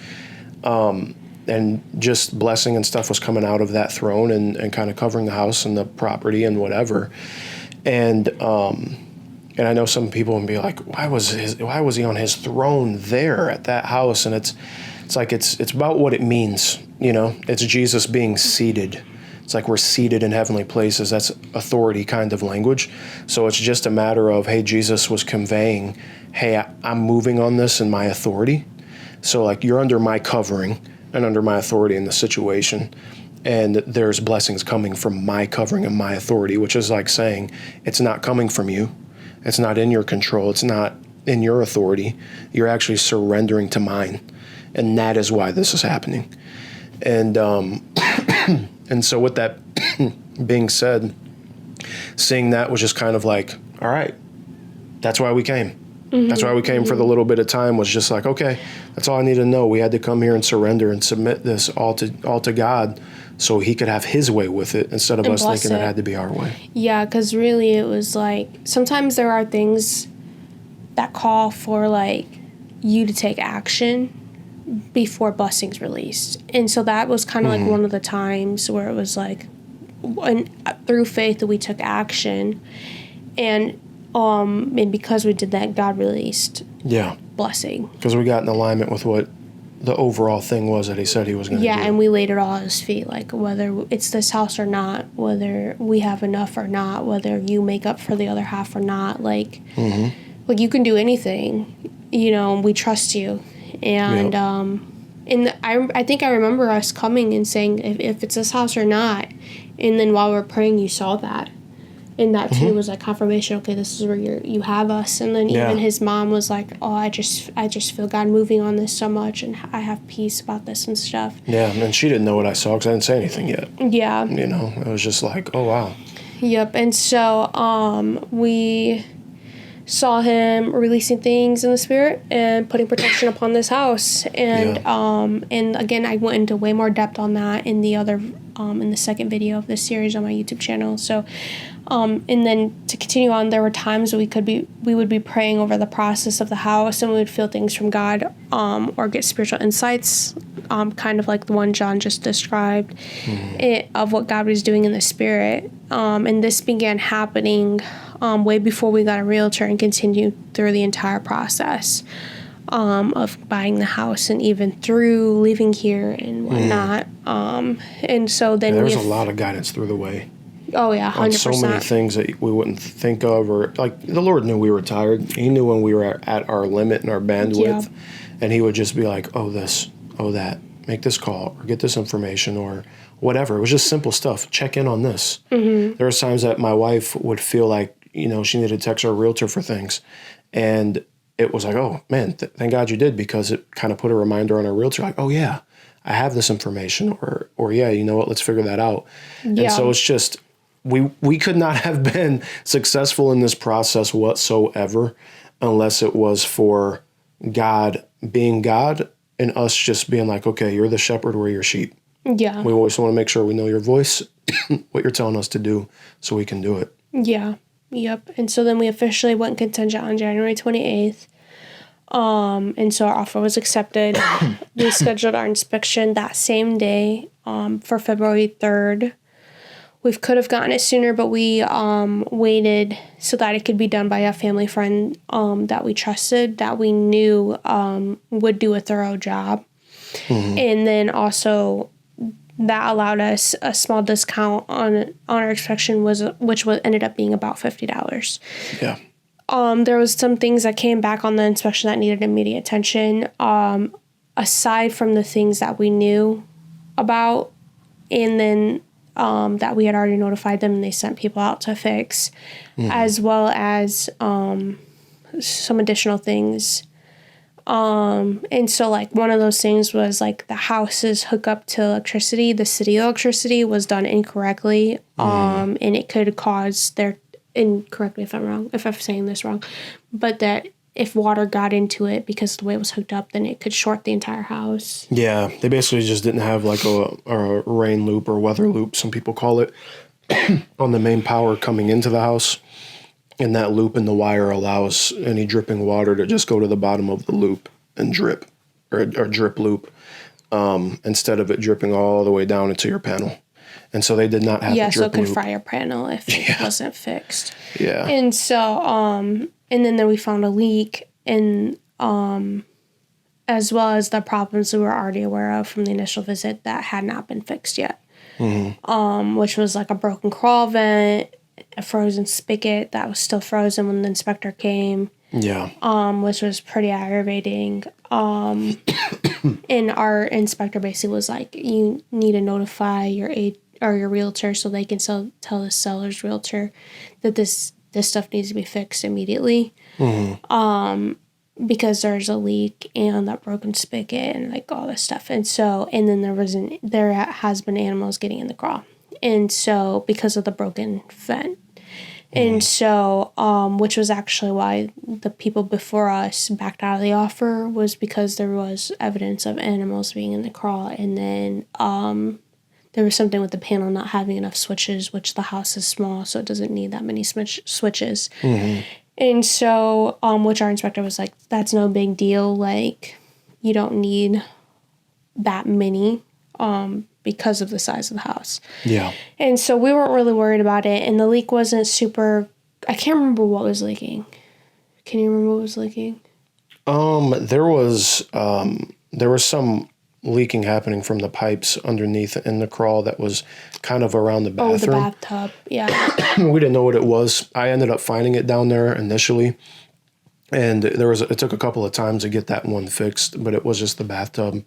[SPEAKER 2] and just blessing and stuff was coming out of that throne and kind of covering the house and the property and whatever. And I know some people would be like, why was he on his throne there at that house? And it's about what it means, It's Jesus being seated. It's like we're seated in heavenly places. That's authority kind of language. So it's just a matter of, hey, Jesus was conveying, hey, I'm moving on this in my authority. So like you're under my covering and under my authority in the situation. And there's blessings coming from my covering and my authority, which is like saying it's not coming from you. It's not in your control. It's not in your authority. You're actually surrendering to mine. And that is why this is happening. And and so with that being said, seeing that was just kind of like, all right, that's why we came. Mm-hmm. That's why we came for the little bit of time, was just like, okay, that's all I need to know. We had to come here and surrender and submit this all to God so he could have his way with it instead of us thinking it had to be our way.
[SPEAKER 1] Yeah, because really it was like, sometimes there are things that call for like you to take action before blessings released. And so that was kind of like one of the times where it was like, through faith that we took action, and because we did that, God released blessing. Because
[SPEAKER 2] we got in alignment with what the overall thing was that he said he was going to do.
[SPEAKER 1] Yeah, and we laid it all at his feet, like whether it's this house or not, whether we have enough or not, whether you make up for the other half or not, like you can do anything, we trust you. And I think I remember us coming and saying, if it's this house or not, and then while we're praying, you saw that. And that too was like confirmation. Okay, this is where you have us. And then even his mom was like, "Oh, I just feel God moving on this so much, and I have peace about this and stuff." Yeah,
[SPEAKER 2] and she didn't know what I saw because I didn't say anything yet.
[SPEAKER 1] Yeah,
[SPEAKER 2] it was just like, oh wow.
[SPEAKER 1] Yep, and so we saw him releasing things in the spirit and putting protection upon this house, and and again, I went into way more depth on that in the other in the second video of this series on my YouTube channel. So. And then to continue on, there were times we would be praying over the process of the house, and we would feel things from God, or get spiritual insights, kind of like the one John just described, of what God was doing in the spirit. And this began happening way before we got a realtor, and continued through the entire process of buying the house, and even through living here and whatnot. And so then
[SPEAKER 2] there was a lot of guidance through the way.
[SPEAKER 1] Oh yeah, 100%.
[SPEAKER 2] On so many things that we wouldn't think of, or like the Lord knew we were tired. He knew when we were at our limit and our bandwidth, and he would just be like, "Oh this, oh that, make this call or get this information or whatever." It was just simple stuff. Check in on this. There was times that my wife would feel like she needed to text her realtor for things, and it was like, "Oh man, thank God you did," because it kind of put a reminder on our realtor, like, "Oh yeah, I have this information," or yeah, you know what, let's figure that out. And so it's just. We could not have been successful in this process whatsoever unless it was for God being God and us just being like, okay, you're the shepherd, we're your sheep.
[SPEAKER 1] Yeah.
[SPEAKER 2] We always want to make sure we know your voice, what you're telling us to do, so we can do it.
[SPEAKER 1] Yeah. Yep. And so then we officially went contingent on January 28th. And so our offer was accepted. We scheduled our inspection that same day for February 3rd. We could have gotten it sooner, but we waited so that it could be done by a family friend that we trusted, that we knew would do a thorough job. And then also that allowed us a small discount on our inspection, which ended up being about $50.
[SPEAKER 2] Yeah.
[SPEAKER 1] There was some things that came back on the inspection that needed immediate attention. Aside from the things that we knew about, and then that we had already notified them and they sent people out to fix, as well as some additional things. And so like one of those things was like the house's hookup to electricity, the city electricity was done incorrectly, and it could cause and correct me if I'm wrong, if I'm saying this wrong, but that if water got into it because of the way it was hooked up, then it could short the entire house. Yeah,
[SPEAKER 2] they basically just didn't have like a rain loop or weather loop, some people call it, on the main power coming into the house. And that loop in the wire allows any dripping water to just go to the bottom of the loop and drip, or drip loop, instead of it dripping all the way down into your panel. And so they did not have a drip loop. Yeah, so it could
[SPEAKER 1] fry your panel if it wasn't fixed.
[SPEAKER 2] Yeah.
[SPEAKER 1] And so, and then we found a leak, and as well as the problems we were already aware of from the initial visit that had not been fixed yet, which was like a broken crawl vent, a frozen spigot that was still frozen when the inspector came.
[SPEAKER 2] Yeah.
[SPEAKER 1] Which was pretty aggravating. And our inspector basically was like, you need to notify your your realtor so they can tell the seller's realtor that this stuff needs to be fixed immediately. Because there's a leak and that broken spigot and like all this stuff. And so, and then there has been animals getting in the crawl. And so, because of the broken vent. And so, which was actually why the people before us backed out of the offer, was because there was evidence of animals being in the crawl. And then there was something with the panel not having enough switches, which the house is small, so it doesn't need that many switches. And so, which our inspector was like, that's no big deal. Like, you don't need that many. Because of the size of the house.
[SPEAKER 2] Yeah.
[SPEAKER 1] And so we weren't really worried about it. And the leak wasn't super... I can't remember what was leaking. Can you remember what was leaking?
[SPEAKER 2] There was some leaking happening from the pipes underneath in the crawl that was kind of around the bathroom.
[SPEAKER 1] Oh, the bathtub. Yeah.
[SPEAKER 2] We didn't know what it was. I ended up finding it down there initially. And it took a couple of times to get that one fixed, but it was just the bathtub.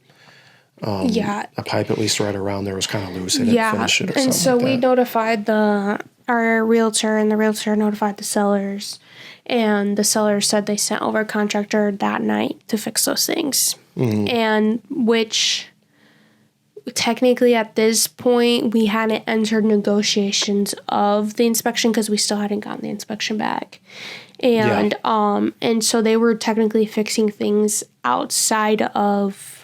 [SPEAKER 2] A pipe at least right around there was kind of loose. They didn't finish it or something. And so
[SPEAKER 1] we notified our realtor, and the realtor notified the sellers, and the sellers said they sent over a contractor that night to fix those things. And which technically at this point we hadn't entered negotiations of the inspection because we still hadn't gotten the inspection back. And and so they were technically fixing things outside of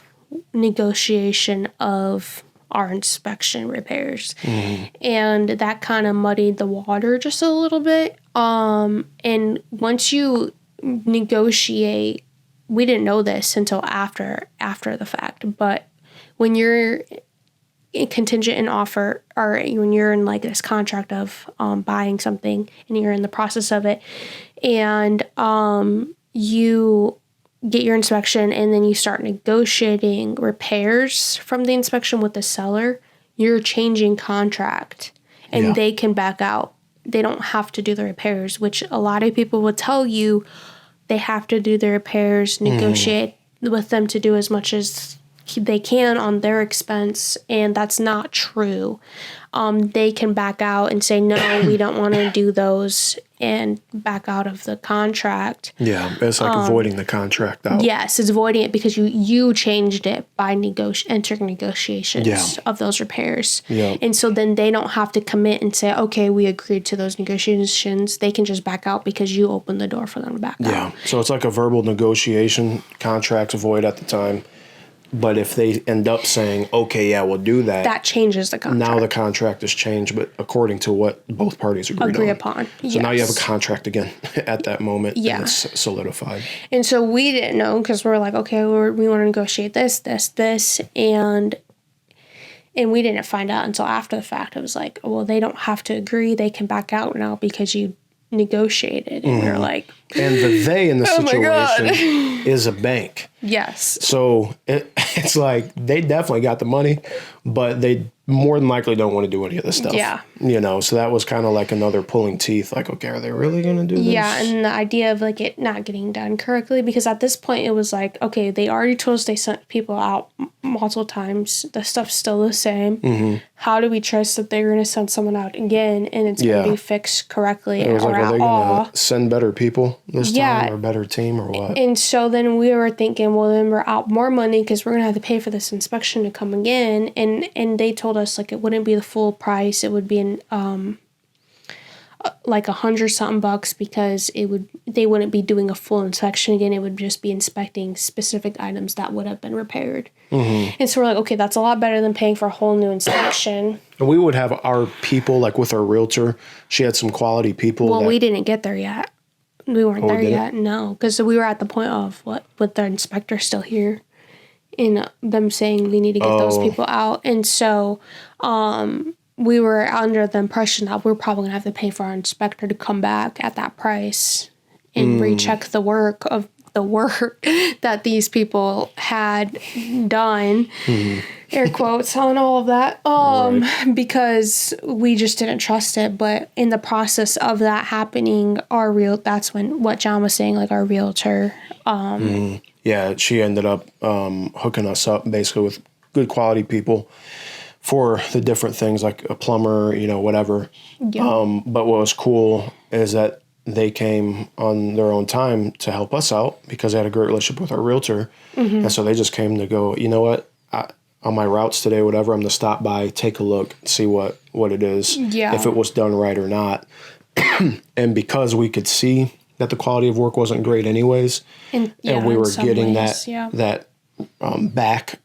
[SPEAKER 1] negotiation of our inspection repairs. And that kind of muddied the water just a little bit. And once you negotiate, we didn't know this until after the fact, but when you're contingent and offer, or when you're in like this contract of buying something and you're in the process of it, and you get your inspection and then you start negotiating repairs from the inspection with the seller, you're changing contract. and they can back out. They don't have to do the repairs, which a lot of people will tell you they have to do the repairs, negotiate with them to do as much as they can on their expense, and that's not true. They can back out and say, no, we don't want to do those, and back out of the contract.
[SPEAKER 2] Yeah, it's like avoiding the contract out.
[SPEAKER 1] Yes, it's avoiding it because you changed it by entering negotiations of those repairs.
[SPEAKER 2] Yeah.
[SPEAKER 1] And so then they don't have to commit and say, okay, we agreed to those negotiations. They can just back out because you opened the door for them to back out.
[SPEAKER 2] Yeah, so it's like a verbal negotiation, contracts void at the time. But if they end up saying, okay, yeah, we'll do that.
[SPEAKER 1] That changes the contract.
[SPEAKER 2] Now the contract is changed, but according to what both parties agree
[SPEAKER 1] upon.
[SPEAKER 2] So now you have a contract again at that moment. Yeah. And it's solidified.
[SPEAKER 1] And so we didn't know because we're like, okay, we want to negotiate this. And we didn't find out until after the fact. It was like, well, they don't have to agree. They can back out now because you negotiated. And we were like...
[SPEAKER 2] And the they in the situation is a bank.
[SPEAKER 1] Yes.
[SPEAKER 2] So it's like they definitely got the money, but they more than likely don't want to do any of this stuff.
[SPEAKER 1] Yeah.
[SPEAKER 2] So that was kind of like another pulling teeth. Like, okay, are they really going to do this?
[SPEAKER 1] Yeah, and the idea of like it not getting done correctly, because at this point it was like, okay, they already told us they sent people out multiple times. The stuff's still the same. How do we trust that they're going to send someone out again and it's going to be fixed correctly?
[SPEAKER 2] It was like, are they going to send better people this time, or a better team, or what?
[SPEAKER 1] And so then we were thinking, well, then we're out more money because we're going to have to pay for this inspection to come again. And they told us like it wouldn't be the full price. It would be in like $100-something because they wouldn't be doing a full inspection again. It would just be inspecting specific items that would have been repaired. And so we're like, okay, that's a lot better than paying for a whole new inspection.
[SPEAKER 2] And we would have our people, like with our realtor, she had some quality people.
[SPEAKER 1] Well, we didn't get there yet. We weren't there yet, no. Because we were at the point of with the inspector still here and them saying we need to get those people out. And so we were under the impression that we're probably going to have to pay for our inspector to come back at that price and recheck the work that these people had done, air quotes on all of that, because we just didn't trust it. But in the process of that happening, that's when what John was saying, like our realtor.
[SPEAKER 2] Yeah, she ended up hooking us up basically with good quality people for the different things, like a plumber, whatever. Yeah. But what was cool is that they came on their own time to help us out because they had a great relationship with our realtor. And so they just came to go, you know what, on my routes today, whatever, I'm going to stop by, take a look, see what it is, if it was done right or not. And because we could see that the quality of work wasn't great anyways, and we were getting that back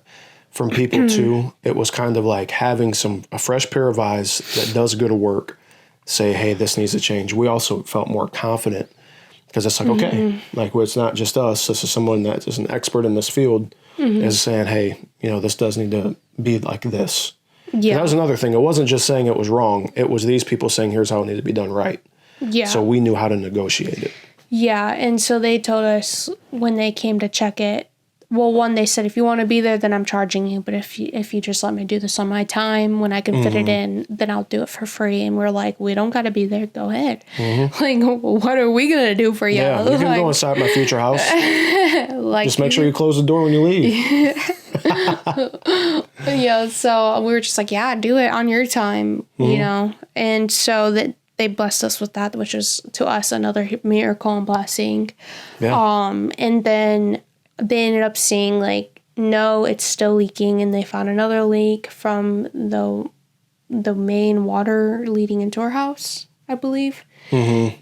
[SPEAKER 2] from people too, it was kind of like having a fresh pair of eyes that does good work say, hey, this needs to change. We also felt more confident because it's like, okay, like it's not just us. This is someone that is an expert in this field is saying, hey, this does need to be like this. Yeah. That was another thing. It wasn't just saying it was wrong. It was these people saying, here's how it needs to be done right. Yeah. So we knew how to negotiate it. Yeah.
[SPEAKER 1] And so they told us when they came to check it, well, one, they said, if you want to be there, then I'm charging you. But if you just let me do this on my time, when I can fit it in, then I'll do it for free. And we're like, we don't got to be there. Go ahead. Like, what are we going to do for you?
[SPEAKER 2] Yeah, you can go inside my future house. Just make sure you close the door when you leave.
[SPEAKER 1] So we were just like, yeah, do it on your time, And so that they blessed us with that, which was, to us, another miracle and blessing. Yeah. And then they ended up seeing, like, no, it's still leaking, and they found another leak from the main water leading into our house, I believe. And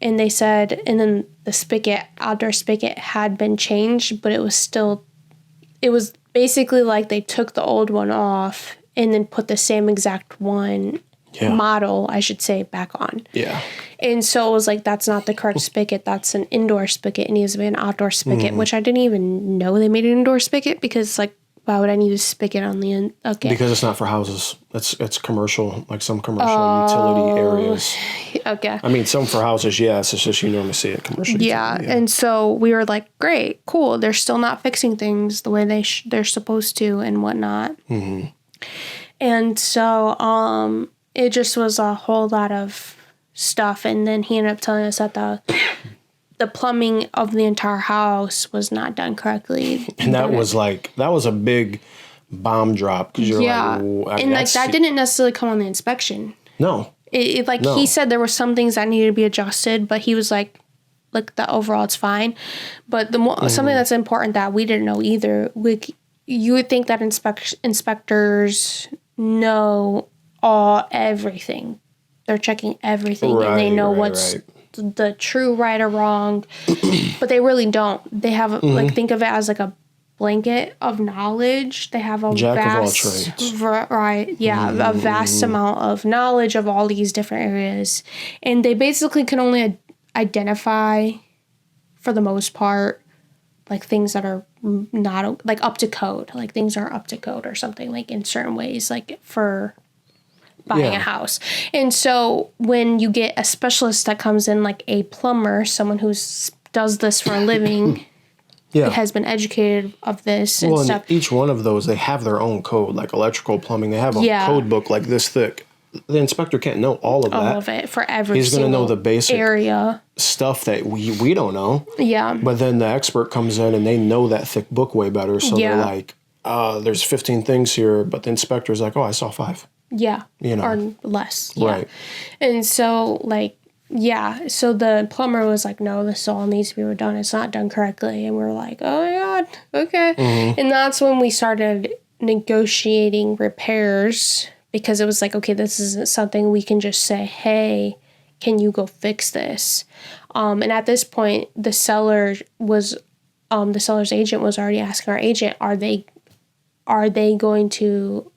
[SPEAKER 1] they said, and then the outdoor spigot had been changed, but it was basically like they took the old one off and then put the same exact one model, I should say, back on. Yeah. And so it was like, that's not the correct spigot. That's an indoor spigot. It needs to be an outdoor spigot, which I didn't even know they made an indoor spigot because, like, why would I need a spigot on the end? Okay.
[SPEAKER 2] Because it's not for houses. It's commercial, like some commercial utility areas.
[SPEAKER 1] Okay.
[SPEAKER 2] I mean, some for houses, yes. It's just you normally see it commercial.
[SPEAKER 1] Yeah. And so we were like, great, cool. They're still not fixing things the way they're supposed to and whatnot. And so It just was a whole lot of stuff. And then he ended up telling us that the plumbing of the entire house was not done correctly.
[SPEAKER 2] And that was a big bomb drop. Because you're like,
[SPEAKER 1] and like that didn't necessarily come on the inspection.
[SPEAKER 2] No. No.
[SPEAKER 1] He said there were some things that needed to be adjusted, but he was like the overall it's fine. But something that's important that we didn't know either, you would think that inspectors know everything. They're checking everything and they know what's the true right or wrong, but they really don't. They have think of it as like a blanket of knowledge. They have a vast a vast amount of knowledge of all these different areas, and they basically can only identify, for the most part, like things that are not like up to code, like things are up to code or something, like in certain ways, like for buying a house. And so when you get a specialist that comes in, like a plumber, someone who does this for a living, has been educated of this and stuff. And
[SPEAKER 2] each one of those, they have their own code, like electrical, plumbing. They have a code book like this thick. The inspector can't know all of that.
[SPEAKER 1] All of it for every
[SPEAKER 2] He's going to know the basic
[SPEAKER 1] area
[SPEAKER 2] stuff that we don't know.
[SPEAKER 1] Yeah.
[SPEAKER 2] But then the expert comes in and they know that thick book way better. So they're like, there's 15 things here, but the inspector's like, oh, I saw 5.
[SPEAKER 1] Yeah. Or less. Yeah. Right. And so so the plumber was like, no, this all needs to be redone. It's not done correctly. And we're like, oh my God, okay. Mm-hmm. And that's when we started negotiating repairs, because it was like, okay, this isn't something we can just say, hey, can you go fix this? And at this point, the seller's agent was already asking our agent, are they going to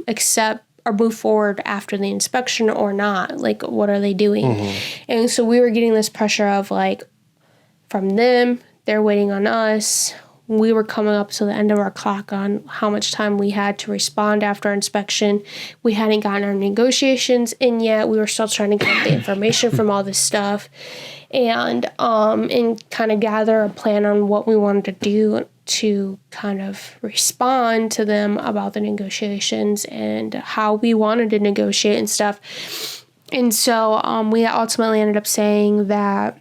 [SPEAKER 1] accept or move forward after the inspection or not? Like, what are they doing? Mm-hmm. And so we were getting this pressure of like, from them, they're waiting on us. We were coming up to the end of our clock on how much time we had to respond after our inspection. We hadn't gotten our negotiations in yet. We were still trying to get the information from all this stuff and kind of gather a plan on what we wanted to do to kind of respond to them about the negotiations and how we wanted to negotiate and stuff. And so we ultimately ended up saying that,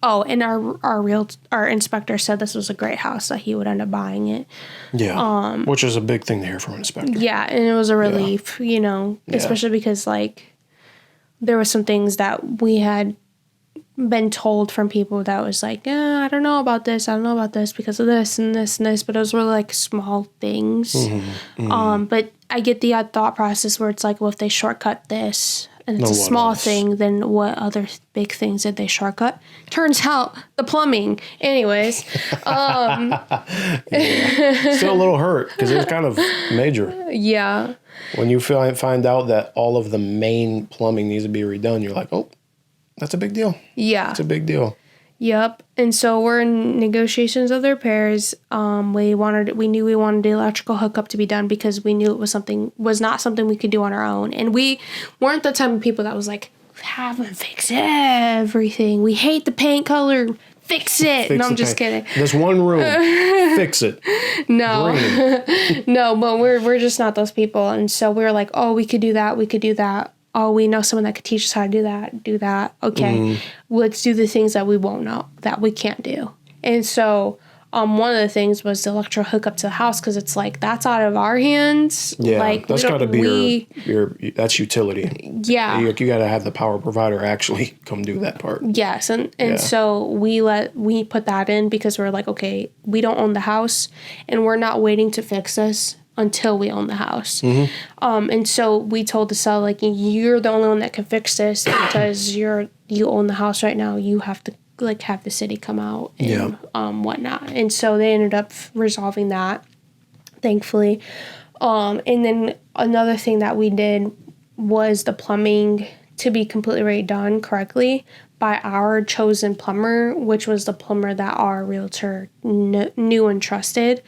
[SPEAKER 1] and our inspector said this was a great house, that he would end up buying it.
[SPEAKER 2] Yeah, which is a big thing to hear from an inspector.
[SPEAKER 1] Yeah, and it was a relief, especially because like there were some things that we had been told from people that was like, I don't know about this because of this and this and this, but those were like small things. Mm-hmm, mm-hmm. But I get the thought process where it's like, well, if they shortcut this and it's a small thing, then what other big things did they shortcut? Turns out the plumbing. Anyways. Still
[SPEAKER 2] a little hurt because it was kind of major.
[SPEAKER 1] Yeah.
[SPEAKER 2] When you find out that all of the main plumbing needs to be redone, you're like, oh, that's a big deal. Yeah. It's a big deal.
[SPEAKER 1] Yep. And so we're in negotiations of the repairs. We knew we wanted the electrical hookup to be done because we knew it was not something we could do on our own. And we weren't the type of people that was like, have them fix everything. We hate the paint color. Fix it. No, I'm just kidding.
[SPEAKER 2] There's one room. Fix it.
[SPEAKER 1] No. No, but we're just not those people. And so we were like, oh, we could do that. We could do that. Oh, we know someone that could teach us how to do that. Okay, mm-hmm. Let's do the things that we won't know, that we can't do. And so one of the things was the electrical hookup to the house, because it's like, that's out of our hands.
[SPEAKER 2] Yeah,
[SPEAKER 1] like,
[SPEAKER 2] that's got to be that's utility.
[SPEAKER 1] Yeah.
[SPEAKER 2] You got to have the power provider actually come do that part.
[SPEAKER 1] Yes, and so we put that in because we're like, okay, we don't own the house, and we're not waiting to fix this until we own the house. Mm-hmm. And so we told the seller, like, you're the only one that can fix this because you own the house right now. You have to like have the city come out and whatnot. And so they ended up resolving that, thankfully. And then another thing that we did was the plumbing to be completely redone correctly by our chosen plumber, which was the plumber that our realtor knew and trusted,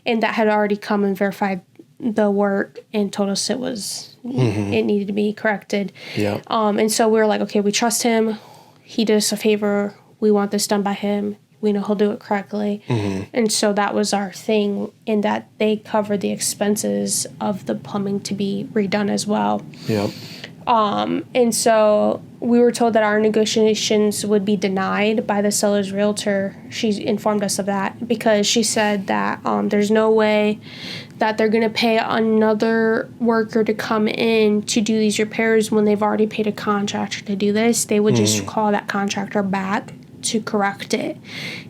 [SPEAKER 1] and that had already come and verified the work and told us it needed to be corrected. Yeah. And so we were like, okay, we trust him. He did us a favor. We want this done by him. we know he'll do it correctly. And so that was our thing, in that they covered the expenses of the plumbing to be redone as well.
[SPEAKER 2] Yep.
[SPEAKER 1] And so we were told that our negotiations would be denied by the seller's realtor. She informed us of that because she said that there's no way that they're going to pay another worker to come in to do these repairs when they've already paid a contractor to do this. They would just call that contractor back to correct it.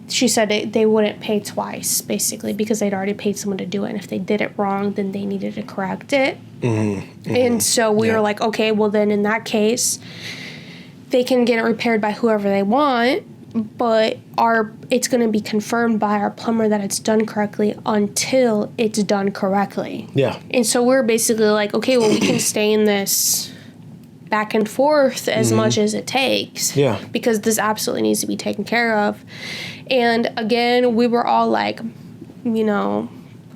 [SPEAKER 1] She said they wouldn't pay twice, basically, because they'd already paid someone to do it. And if they did it wrong, then they needed to correct it. And so we were like, okay, well, then in that case, they can get it repaired by whoever they want, but it's going to be confirmed by our plumber that it's done correctly until it's done correctly.
[SPEAKER 2] Yeah.
[SPEAKER 1] And so we're basically like, okay, well, we can stay in this back and forth as much as it takes.
[SPEAKER 2] Yeah.
[SPEAKER 1] Because this absolutely needs to be taken care of. And again, we were all like,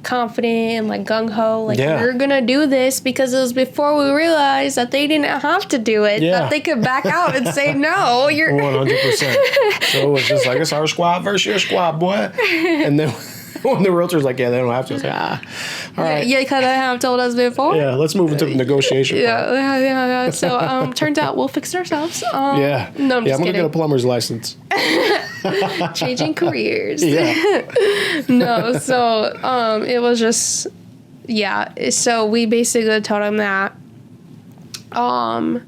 [SPEAKER 1] confident and like gung-ho, like we're gonna do this, because it was before we realized that they didn't have to do it, that they could back out and say no, you're
[SPEAKER 2] 100%. So it was just like, it's our squad versus your squad, boy. And then when the realtor's like, yeah, they don't have to, it's like, all right.
[SPEAKER 1] Yeah, because they have told us before.
[SPEAKER 2] Yeah, let's move into the negotiation part.
[SPEAKER 1] Yeah. So turns out we'll fix it ourselves. No, I'm just
[SPEAKER 2] I'm gonna
[SPEAKER 1] kidding.
[SPEAKER 2] get a plumber's license.
[SPEAKER 1] Changing careers.
[SPEAKER 2] Yeah.
[SPEAKER 1] No, so it was just, so we basically told him that. And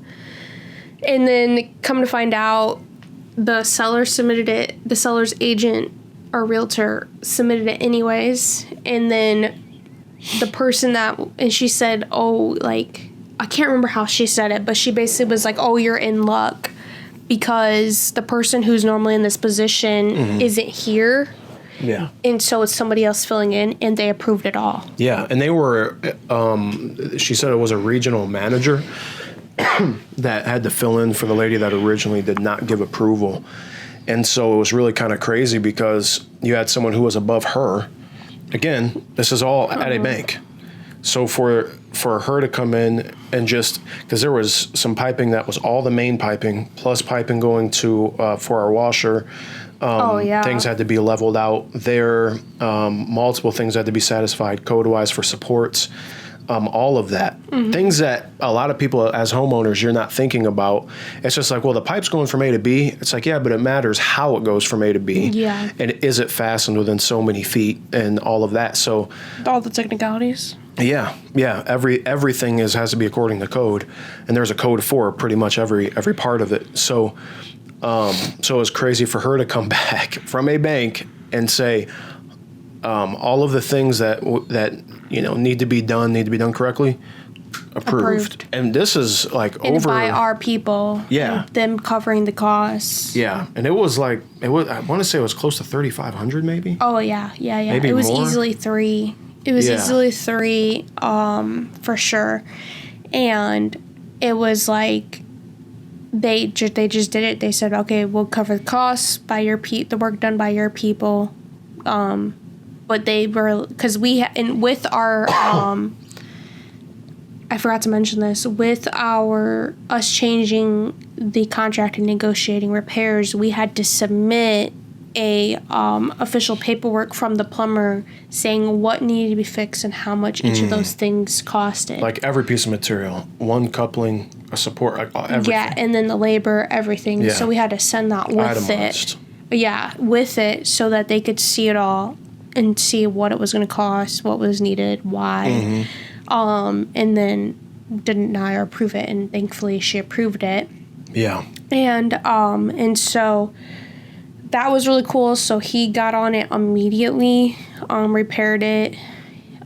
[SPEAKER 1] then come to find out, the seller submitted it, the seller's agent or realtor submitted it anyways, and then the person and she said, I can't remember how she said it, but she basically was like, you're in luck, because the person who's normally in this position isn't here.
[SPEAKER 2] Yeah.
[SPEAKER 1] And so it's somebody else filling in, and they approved it all.
[SPEAKER 2] Yeah, and they were, she said it was a regional manager that had to fill in for the lady that originally did not give approval. And so it was really kind of crazy, because you had someone who was above her. Again, this is all at a bank. So for her to come in and just, because there was some piping that was all the main piping, plus piping going to for our washer. Things had to be leveled out there. Multiple things had to be satisfied code-wise for supports. All of that. Things that a lot of people as homeowners, you're not thinking about. It's just like, well, the pipe's going from A to B. It's like, yeah, but it matters how it goes from A to B.
[SPEAKER 1] Yeah.
[SPEAKER 2] And is it fastened within so many feet and all of that. So
[SPEAKER 1] all the technicalities.
[SPEAKER 2] Yeah. Everything has to be according to code. And there's a code for pretty much every part of it. So it was crazy for her to come back from a bank and say, all of the things that need to be done correctly, approved. And this is like
[SPEAKER 1] and
[SPEAKER 2] over
[SPEAKER 1] by our people.
[SPEAKER 2] Yeah.
[SPEAKER 1] Them covering the costs.
[SPEAKER 2] Yeah, and it was I want to say it was close to 3,500 maybe.
[SPEAKER 1] Oh yeah.
[SPEAKER 2] Maybe
[SPEAKER 1] it was
[SPEAKER 2] more?
[SPEAKER 1] easily 3. It was easily 3, for sure, and it was like they just did it. They said, okay, we'll cover the costs by the work done by your people. But they were, because with our, I forgot to mention this, with us changing the contract and negotiating repairs, we had to submit a official paperwork from the plumber saying what needed to be fixed and how much each of those things costed.
[SPEAKER 2] Like every piece of material, one coupling, a support, everything.
[SPEAKER 1] Yeah, and then the labor, everything.
[SPEAKER 2] Yeah.
[SPEAKER 1] So we had to send that with
[SPEAKER 2] Itemized.
[SPEAKER 1] it. Yeah, with it, so that they could see it all and see what it was going to cost, what was needed, why, and then deny or approve it. And thankfully, she approved it.
[SPEAKER 2] Yeah.
[SPEAKER 1] And so that was really cool. So he got on it immediately, repaired it.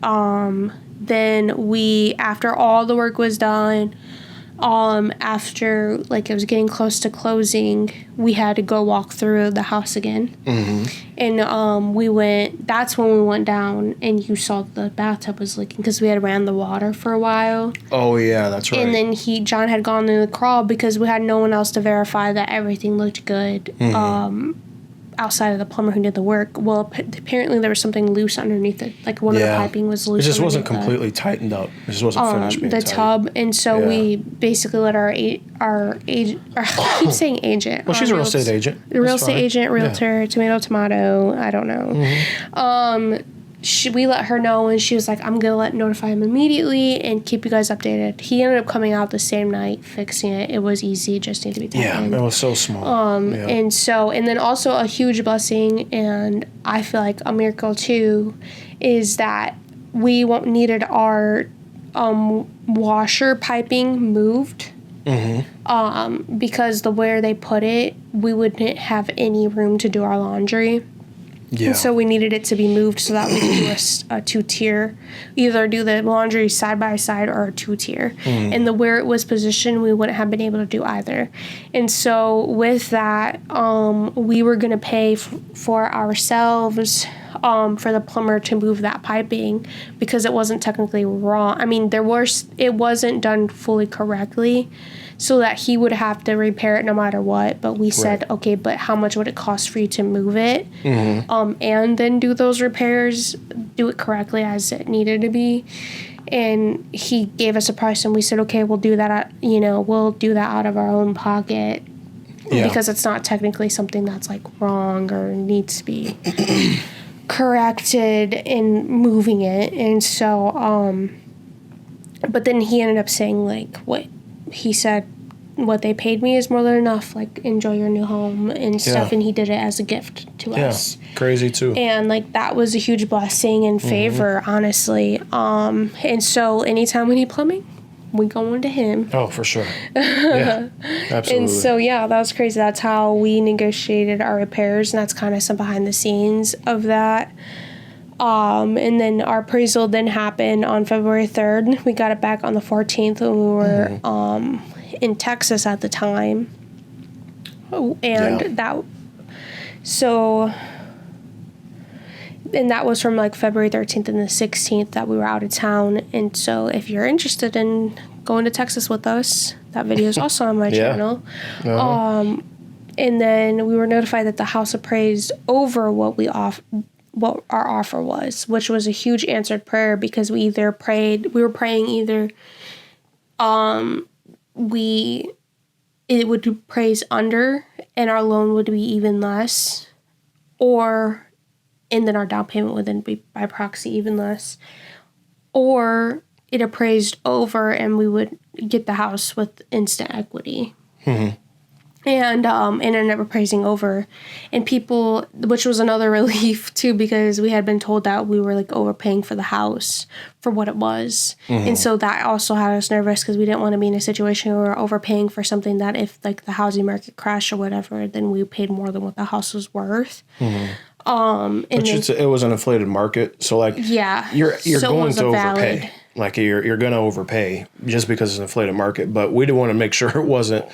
[SPEAKER 1] Then after all the work was done, after it was getting close to closing, we had to go walk through the house again. And that's when we went down, and you saw the bathtub was leaking because we had ran the water for a while.
[SPEAKER 2] Oh yeah, that's right.
[SPEAKER 1] And then John had gone in the crawl because we had no one else to verify that everything looked good. outside of the plumber who did the work. Well, apparently there was something loose underneath it. Like one of the piping was loose.
[SPEAKER 2] It just wasn't completely tightened up. It just wasn't finished being tight.
[SPEAKER 1] The tub. And so we basically let our agent, I keep saying agent.
[SPEAKER 2] Well, she's a real estate agent.
[SPEAKER 1] Real estate agent, realtor, tomato, I don't know. We let her know, and she was like, I'm going to notify him immediately and keep you guys updated. He ended up coming out the same night, fixing it. It was easy, just needed to be tightened.
[SPEAKER 2] Yeah, it was so small.
[SPEAKER 1] And then also a huge blessing, and I feel like a miracle too, is that we needed our washer piping moved. Because where they put it, we wouldn't have any room to do our laundry. Yeah. And so we needed it to be moved so that we could do a two-tier, either do the laundry side by side or a two-tier. And where it was positioned, we wouldn't have been able to do either. And so with that, we were going to pay for ourselves for the plumber to move that piping because it wasn't technically wrong. I mean, it wasn't done fully correctly, so that he would have to repair it no matter what. But we said, okay, but how much would it cost for you to move it? And then do those repairs, do it correctly as it needed to be. And he gave us a price, and we said, okay, we'll do that. We'll do that out of our own pocket because it's not technically something that's like wrong or needs to be corrected in moving it. And so, but then he ended up saying like what he said, what they paid me is more than enough, like enjoy your new home and stuff. And he did it as a gift to us.
[SPEAKER 2] Crazy too.
[SPEAKER 1] And like that was a huge blessing and favor, honestly. And so anytime we need plumbing, we go into him.
[SPEAKER 2] Oh, for sure. Yeah, absolutely.
[SPEAKER 1] And so that was crazy. That's how we negotiated our repairs, and that's kind of some behind the scenes of that. And then our appraisal then happened on February 3rd. We got it back on the 14th when we were in Texas at the time. And that was from like February 13th and the 16th that we were out of town. And so if you're interested in going to Texas with us, that video is also on my channel. And then we were notified that the house appraised over what our offer was, which was a huge answered prayer because we were praying either it would praise under and our loan would be even less, and then our down payment would then be by proxy even less, or it appraised over and we would get the house with instant equity. And it ended up appraising over, and people, which was another relief too, because we had been told that we were like overpaying for the house for what it was. And so that also had us nervous because we didn't want to be in a situation where we were overpaying for something that if like the housing market crashed or whatever, then we paid more than what the house was worth.
[SPEAKER 2] It was an inflated market, so like you're going to overpay. Like you're going to overpay just because it's an inflated market, but we did want to make sure it wasn't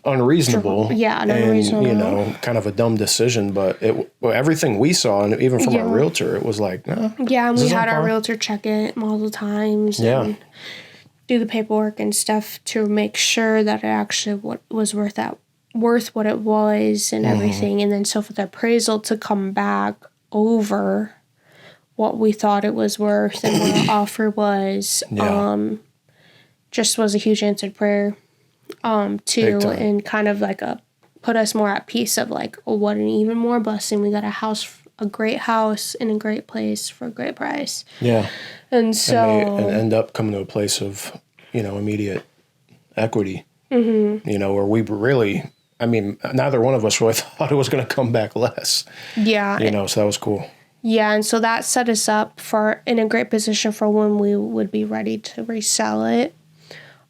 [SPEAKER 2] unreasonable. And, kind of a dumb decision. But everything we saw, and even from our realtor, it was like, no. Yeah,
[SPEAKER 1] and we had our realtor check it multiple times. And do the paperwork and stuff to make sure that it actually was worth what it was and everything. And then so for the appraisal to come back over what we thought it was worth and what our offer was, just was a huge answered prayer, too, and kind of like put us more at peace of like, oh, what an even more blessing. We got a great house in a great place for a great price. Yeah. And so...
[SPEAKER 2] And end up coming to a place of, immediate equity, where we really... I mean, neither one of us really thought it was going to come back less. Yeah. So that was cool.
[SPEAKER 1] Yeah, and so that set us up in a great position for when we would be ready to resell it.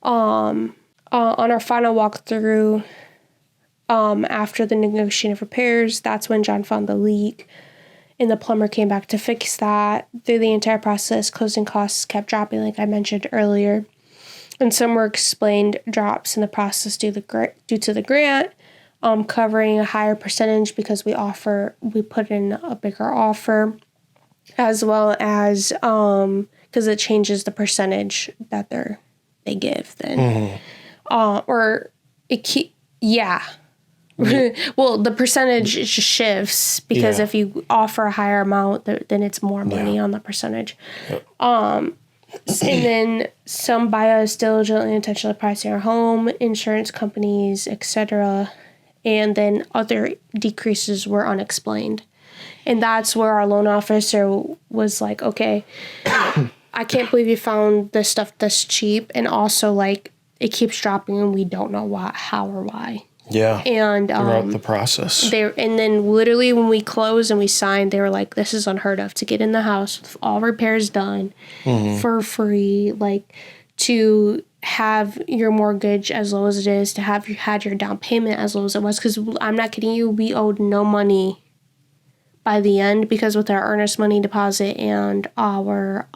[SPEAKER 1] On our final walkthrough, after the negotiation of repairs, that's when John found the leak, and the plumber came back to fix that. Through the entire process, closing costs kept dropping, like I mentioned earlier, and some were explained drops in the process due to the grant. Covering a higher percentage because we put in a bigger offer, as well as because it changes the percentage that they give then, Well, the percentage just shifts because if you offer a higher amount, then it's more money on the percentage.
[SPEAKER 2] Yep.
[SPEAKER 1] And then some buy us diligently and intentionally pricing our home, insurance companies, etc. And then other decreases were unexplained. And that's where our loan officer was like, okay, I can't believe you found this stuff this cheap. And also, like, it keeps dropping and we don't know how or why.
[SPEAKER 2] Yeah.
[SPEAKER 1] And
[SPEAKER 2] throughout the process.
[SPEAKER 1] And then literally when we closed and we signed, they were like, this is unheard of, to get in the house with all repairs done for free, like to have your mortgage as low as it is, to have you had your down payment as low as it was. Because I'm not kidding you, we owed no money by the end, because with our earnest money deposit and our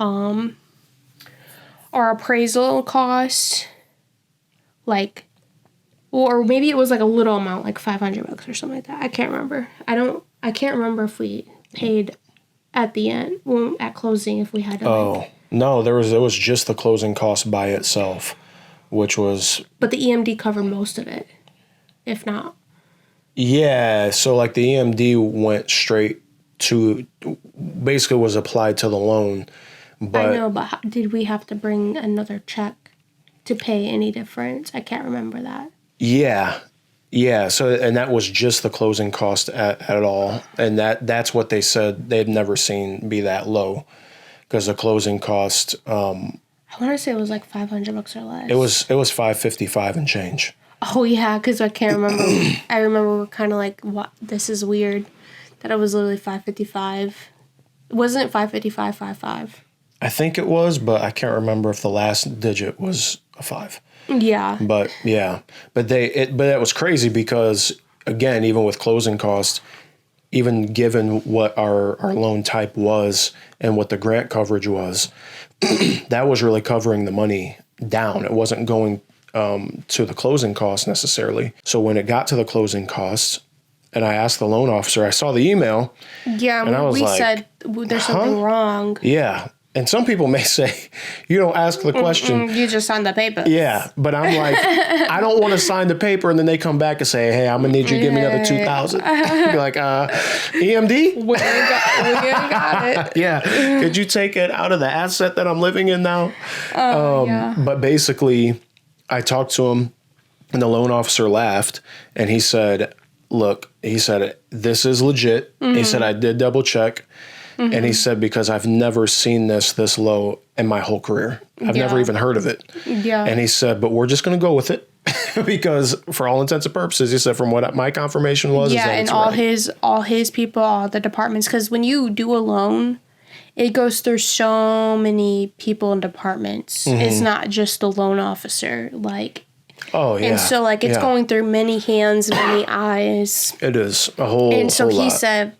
[SPEAKER 1] appraisal cost, like, or maybe it was like a little amount, like $500 or something like that. I can't remember. I can't remember if we paid at the end, at closing, if we had to.
[SPEAKER 2] No, it was just the closing cost by itself, which was.
[SPEAKER 1] But the EMD covered most of it, if not.
[SPEAKER 2] Yeah, so like the EMD went straight to, basically was applied to the loan. But
[SPEAKER 1] I know, but did we have to bring another check to pay any difference? I can't remember that. Yeah.
[SPEAKER 2] So, and that was just the closing cost at all. And that's what they said they'd never seen be that low, because the closing cost. I
[SPEAKER 1] want to say it was like $500 or less.
[SPEAKER 2] It was $555 and change.
[SPEAKER 1] Oh yeah, because I can't remember. I remember we're kind of like, what? This is weird. That it was literally $555. Wasn't it $555.55?
[SPEAKER 2] I think it was, but I can't remember if the last digit was a 5.
[SPEAKER 1] Yeah.
[SPEAKER 2] But that was crazy because, again, even with closing costs, even given what our loan type was and what the grant coverage was, that was really covering the money down. It wasn't going to the closing costs necessarily. So when it got to the closing costs, and I asked the loan officer, I saw the email.
[SPEAKER 1] Yeah, and I was we said there's something wrong.
[SPEAKER 2] Yeah. And some people may say, you don't ask the question.
[SPEAKER 1] You just sign the paper.
[SPEAKER 2] Yeah. But I'm like, I don't want to sign the paper. And then they come back and say, hey, I'm going to need you to give me another $2,000. Be like, EMD?
[SPEAKER 1] We got it.
[SPEAKER 2] Yeah. Could you take it out of the asset that I'm living in now? Yeah. But basically, I talked to him and the loan officer laughed. And he said, look, this is legit. He said, I did double check. And he said, because I've never seen this low in my whole career. I've never even heard of it.
[SPEAKER 1] Yeah.
[SPEAKER 2] And he said, but we're just going to go with it because for all intents and purposes, he said, from what my confirmation was.
[SPEAKER 1] Yeah, and all his people, all the departments, because when you do a loan, it goes through so many people and departments. It's not just the loan officer. Like,
[SPEAKER 2] oh, yeah.
[SPEAKER 1] And so, like, it's going through many hands, many eyes.
[SPEAKER 2] It is a whole
[SPEAKER 1] And so
[SPEAKER 2] he
[SPEAKER 1] said,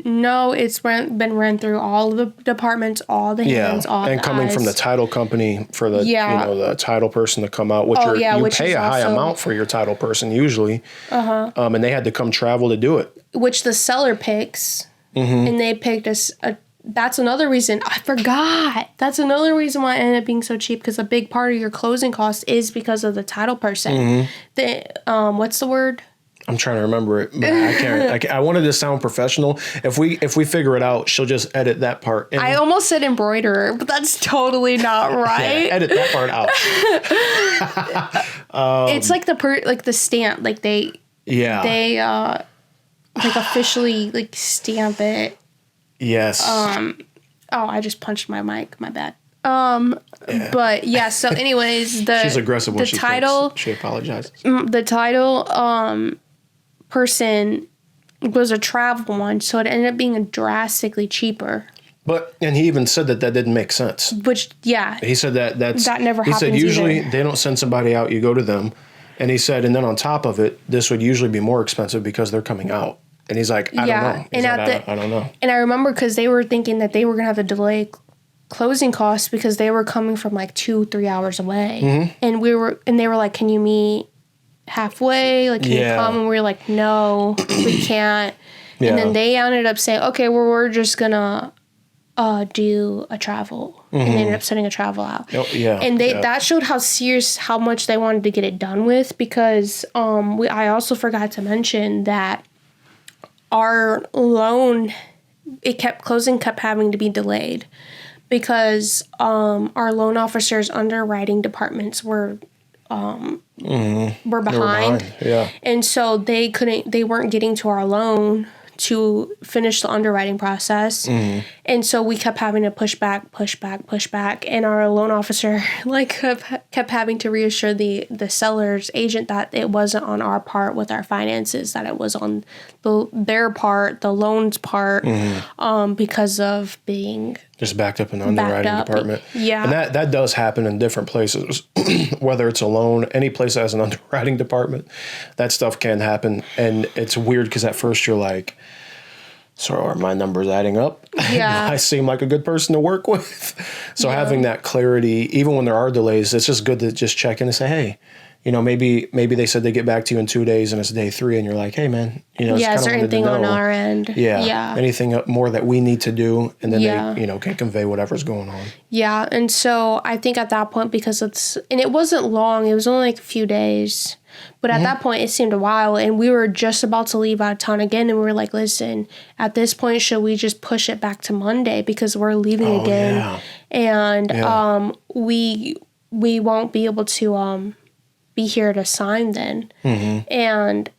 [SPEAKER 1] no, it's been run through all the departments, all the hands, all the eyes.
[SPEAKER 2] And coming from the title company for the the title person to come out, which you pay a high amount for your title person usually. And they had to come travel to do it.
[SPEAKER 1] Which the seller picks, and they picked us. That's another reason. I forgot. That's another reason why it ended up being so cheap, because a big part of your closing cost is because of the title person. What's the word?
[SPEAKER 2] I'm trying to remember it, but I can't. I wanted to sound professional. If we figure it out, she'll just edit that part in.
[SPEAKER 1] I almost said embroiderer, but that's totally not right.
[SPEAKER 2] Yeah, edit that part out.
[SPEAKER 1] It's like the stamp, like they like officially like stamp it.
[SPEAKER 2] Yes.
[SPEAKER 1] I just punched my mic. My bad. But yeah. So, anyways,
[SPEAKER 2] she's aggressive when she
[SPEAKER 1] title.
[SPEAKER 2] She apologizes.
[SPEAKER 1] The title person was a travel one, so it ended up being drastically cheaper.
[SPEAKER 2] And he even said that didn't make sense.
[SPEAKER 1] Which, yeah.
[SPEAKER 2] He said that
[SPEAKER 1] never happens.
[SPEAKER 2] He said usually
[SPEAKER 1] either.
[SPEAKER 2] They don't send somebody out, you go to them. And he said, and then on top of it, this would usually be more expensive because they're coming out. And he's like, I don't know. I don't know. And
[SPEAKER 1] I remember because they were thinking that they were going to have to delay closing costs because they were coming from like 2-3 hours away. And they were like, can you meet halfway? Like, can you come? And we were like, no, we can't. And then they ended up saying, okay, we're just going to do a travel, and they ended up sending a travel out.
[SPEAKER 2] Oh, yeah.
[SPEAKER 1] And that showed how much they wanted to get it done with, because I also forgot to mention that our loan, kept having to be delayed because our loan officers' underwriting departments were behind.
[SPEAKER 2] Yeah.
[SPEAKER 1] And so they weren't getting to our loan to finish the underwriting process. And so we kept having to push back. And our loan officer kept having to reassure the seller's agent that it wasn't on our part with our finances, that it was on their part, the loan's part, because of being
[SPEAKER 2] just backed up in the underwriting department.
[SPEAKER 1] Yeah.
[SPEAKER 2] And that does happen in different places, whether it's a loan, any place that has an underwriting department, that stuff can happen. And it's weird because at first you're like, so are my numbers adding up?
[SPEAKER 1] Yeah.
[SPEAKER 2] I seem like a good person to work with. So having that clarity, even when there are delays, it's just good to just check in and say, hey, maybe they said they get back to you in 2 days and it's day 3 and you're like, hey man,
[SPEAKER 1] is there anything on our end?
[SPEAKER 2] Yeah. Anything more that we need to do, and then they, can convey whatever's going on.
[SPEAKER 1] Yeah. And so I think at that point, because it wasn't long, it was only like a few days, but at that point it seemed a while, and we were just about to leave out of town again, and we were like, listen, at this point, should we just push it back to Monday because we're leaving again? Yeah. And we won't be able to be here to sign then. And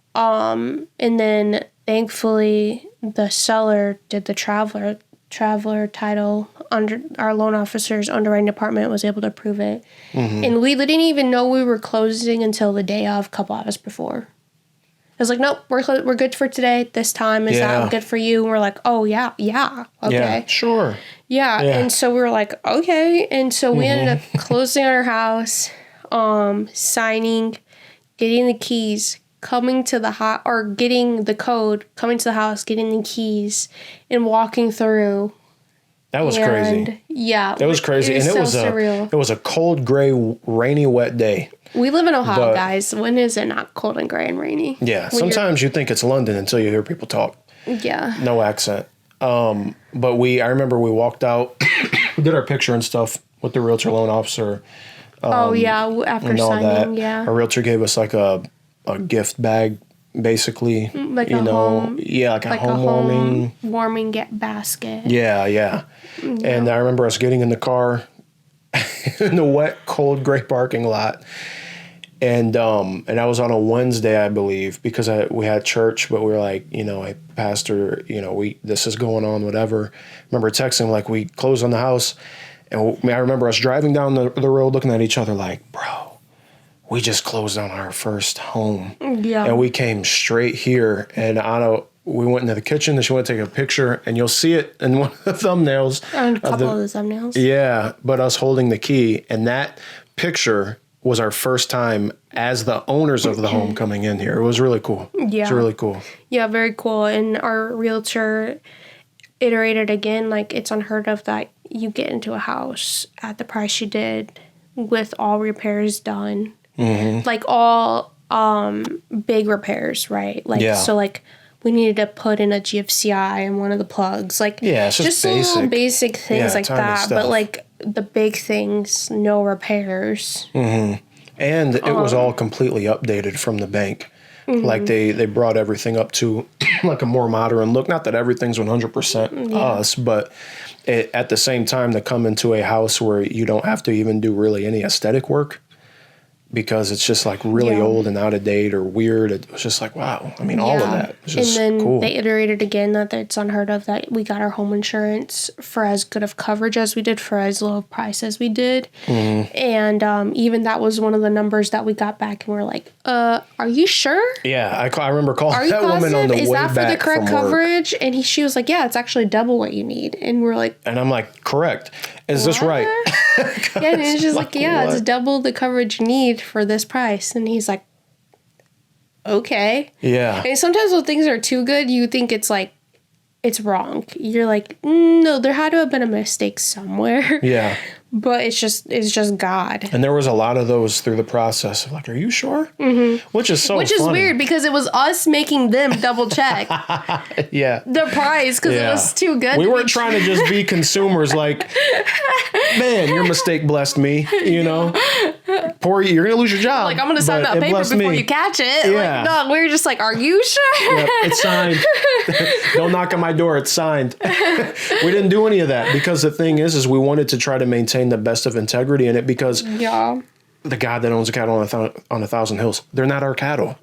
[SPEAKER 1] then thankfully the seller did the traveler title. Under our loan officer's underwriting department was able to approve it. And we didn't even know we were closing until the day of, a couple hours before. I was like, nope, we're good for today. This time, is that good for you? And we're like, oh yeah, okay.
[SPEAKER 2] Yeah, sure.
[SPEAKER 1] Yeah. And so we were like, okay. And so we ended up closing on our house, signing, getting the keys, coming to the house, or getting the code, coming to the house, getting the keys, and walking through.
[SPEAKER 2] That was crazy.
[SPEAKER 1] Yeah.
[SPEAKER 2] That was crazy.
[SPEAKER 1] It was
[SPEAKER 2] and
[SPEAKER 1] surreal.
[SPEAKER 2] It was a cold, gray, rainy, wet day.
[SPEAKER 1] We live in Ohio, guys. When is it not cold and gray and rainy?
[SPEAKER 2] Yeah. Sometimes you think it's London until you hear people talk.
[SPEAKER 1] Yeah.
[SPEAKER 2] No accent. But I remember we walked out, we did our picture and stuff with the realtor loan officer.
[SPEAKER 1] After signing,
[SPEAKER 2] Our realtor gave us like a gift bag, basically.
[SPEAKER 1] Like a home.
[SPEAKER 2] Yeah, like a home
[SPEAKER 1] warming basket.
[SPEAKER 2] Yeah. And I remember us getting in the car in the wet, cold, gray parking lot. And I was on a Wednesday, I believe, because we had church, but we were like, hey, pastor, this is going on, whatever. I remember texting, like, we closed on the house. And I remember us driving down the road looking at each other like, bro, we just closed on our first home.
[SPEAKER 1] Yeah.
[SPEAKER 2] And we came straight here. And we went into the kitchen and she went to take a picture. And you'll see it in one of the thumbnails.
[SPEAKER 1] And a couple of the thumbnails.
[SPEAKER 2] Yeah. But us holding the key. And that picture was our first time as the owners of the home coming in here. It was really cool.
[SPEAKER 1] Yeah.
[SPEAKER 2] It was really cool.
[SPEAKER 1] Yeah, very cool. And our realtor iterated again, like, it's unheard of that you get into a house at the price you did with all repairs done. Like all big repairs, right? Like, so like we needed to put in a GFCI in one of the plugs. Like,
[SPEAKER 2] it's just basic.
[SPEAKER 1] Little basic things like that.
[SPEAKER 2] Stuff.
[SPEAKER 1] But like the big things, no repairs.
[SPEAKER 2] And it was all completely updated from the bank. Like they brought everything up to like a more modern look. Not that everything's 100% us, but at the same time, to come into a house where you don't have to even do really any aesthetic work because it's just like really old and out of date or weird. It was just like, wow. I mean, all of that. It's just
[SPEAKER 1] and then
[SPEAKER 2] cool.
[SPEAKER 1] They iterated again that it's unheard of that we got our home insurance for as good of coverage as we did, for as low of price as we did. And even that was one of the numbers that we got back, and we're like, are you sure?
[SPEAKER 2] Yeah, I remember calling that woman on the way back.
[SPEAKER 1] Is that for the correct coverage?
[SPEAKER 2] Work.
[SPEAKER 1] And she was like, yeah, it's actually double what you need. And we're like,
[SPEAKER 2] and I'm like, correct. Is this right?
[SPEAKER 1] Yeah, and it's just like, it's double the coverage you need for this price. And he's like, okay.
[SPEAKER 2] Yeah.
[SPEAKER 1] And sometimes when things are too good, you think it's like, it's wrong. You're like, no, there had to have been a mistake somewhere.
[SPEAKER 2] Yeah.
[SPEAKER 1] but it's just God.
[SPEAKER 2] And there was a lot of those through the process of like, are you sure? Mm-hmm. Which is funny.
[SPEAKER 1] Weird because it was us making them double check
[SPEAKER 2] yeah.
[SPEAKER 1] the price because it was too good.
[SPEAKER 2] We weren't trying to just be consumers like, man, your mistake blessed me, you know? Poor you, you're going to lose your job.
[SPEAKER 1] Like, I'm going to sign that paper before you catch it. Yeah. Like, no, we were just like, are you sure?
[SPEAKER 2] Yep, it's signed. Don't knock on my door. It's signed. We didn't do any of that because the thing is we wanted to try to maintain the best of integrity in it because the God that owns a cattle on 1,000 hills, they're not our cattle.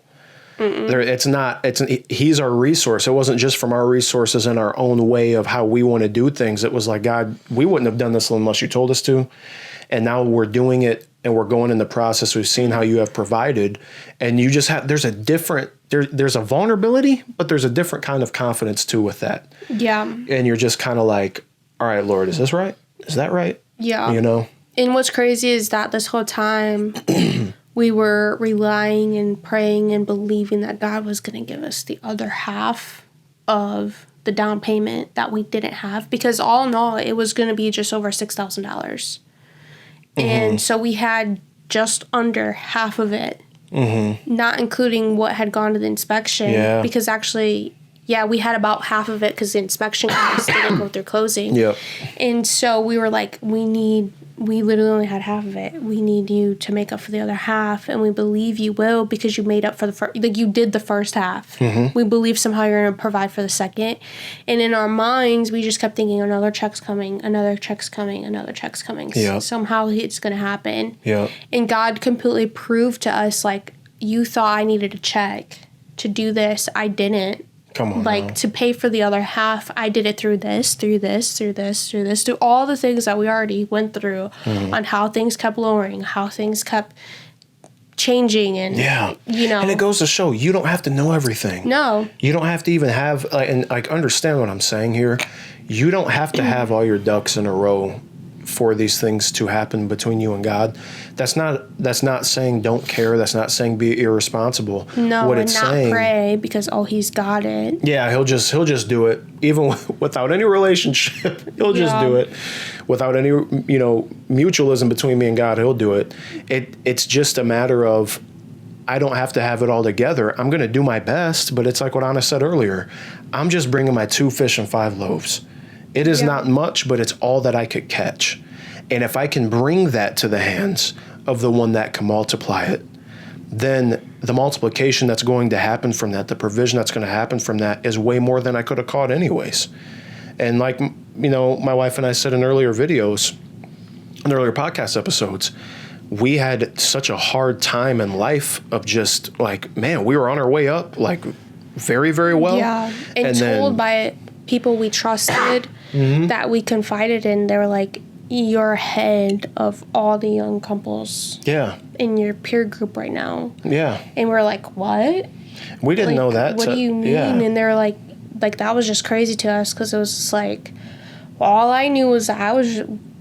[SPEAKER 2] He's our resource. It wasn't just from our resources and our own way of how we want to do things. It was like, God, we wouldn't have done this unless you told us to. And now we're doing it and we're going in the process. We've seen how you have provided, and you just have, there's a vulnerability, but there's a different kind of confidence too with that. Yeah. And you're just kind of like, all right, Lord, is this right? Is that right?
[SPEAKER 1] Yeah.
[SPEAKER 2] You know?
[SPEAKER 1] And what's crazy is that this whole time we were relying and praying and believing that God was going to give us the other half of the down payment that we didn't have, because all in all, it was going to be just over $6,000. And so we had just under half of it, not including what had gone to the inspection, because actually, we had about half of it because the inspection costs didn't go through closing. Yep. And so we were like, we literally only had half of it. We need you to make up for the other half, and we believe you will because you made up for the first, like you did the first half. We believe somehow you're going to provide for the second. And in our minds, we just kept thinking another check's coming, another check's coming, another check's coming. Yep. Somehow it's going to happen. Yep. And God completely proved to us, like, you thought I needed a check to do this. I didn't.
[SPEAKER 2] Come on.
[SPEAKER 1] Like, to pay for the other half, I did it through this, through all the things that we already went through on how things kept lowering, how things kept changing, and, you know.
[SPEAKER 2] And it goes to show, you don't have to know everything.
[SPEAKER 1] No.
[SPEAKER 2] You don't have to even have, and like, understand what I'm saying here. You don't have to have all your ducks in a row for these things to happen between you and God. That's not saying don't care. That's not saying be irresponsible.
[SPEAKER 1] No, what it's saying, pray because he's got it.
[SPEAKER 2] Yeah, he'll just do it even without any relationship. He'll just do it without any mutualism between me and God. He'll do it. It's just a matter of, I don't have to have it all together. I'm going to do my best, but it's like what Anna said earlier. I'm just bringing my 2 fish and 5 loaves. It is not much, but it's all that I could catch. And if I can bring that to the hands of the one that can multiply it, then the multiplication that's going to happen from that, the provision that's going to happen from that, is way more than I could have caught anyways. And like, my wife and I said in earlier videos, in earlier podcast episodes, we had such a hard time in life of just like, man, we were on our way up, like very, very well.
[SPEAKER 1] Yeah, and told by people we trusted that we confided in. They were like, you're ahead of all the young couples in your peer group right now. Yeah. And we're like, what?
[SPEAKER 2] We didn't know that.
[SPEAKER 1] What do you mean? Yeah. And they're like that was just crazy to us because it was just like, all I knew was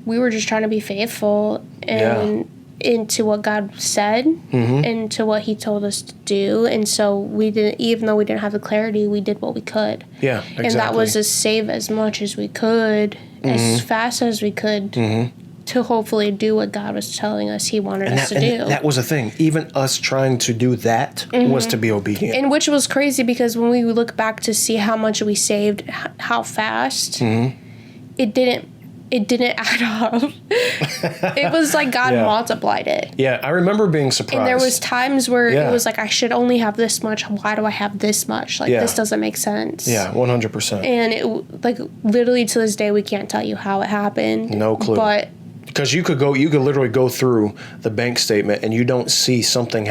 [SPEAKER 1] we were just trying to be faithful and into what God said and to what he told us to do. And so we didn't, even though we didn't have the clarity, we did what we could. Yeah, exactly. And that was to save as much as we could, as fast as we could, to hopefully do what God was telling us he wanted us to do.
[SPEAKER 2] That was the thing. Even us trying to do that was to be obedient.
[SPEAKER 1] And which was crazy because when we look back to see how much we saved, how fast, it didn't add up. It was like God multiplied it.
[SPEAKER 2] Yeah, I remember being surprised.
[SPEAKER 1] And there was times where it was like, I should only have this much. Why do I have this much? Like, this doesn't make sense.
[SPEAKER 2] Yeah, 100%.
[SPEAKER 1] And it, like, literally to this day, we can't tell you how it happened.
[SPEAKER 2] No clue.
[SPEAKER 1] But
[SPEAKER 2] because you could literally go through the bank statement and you don't see something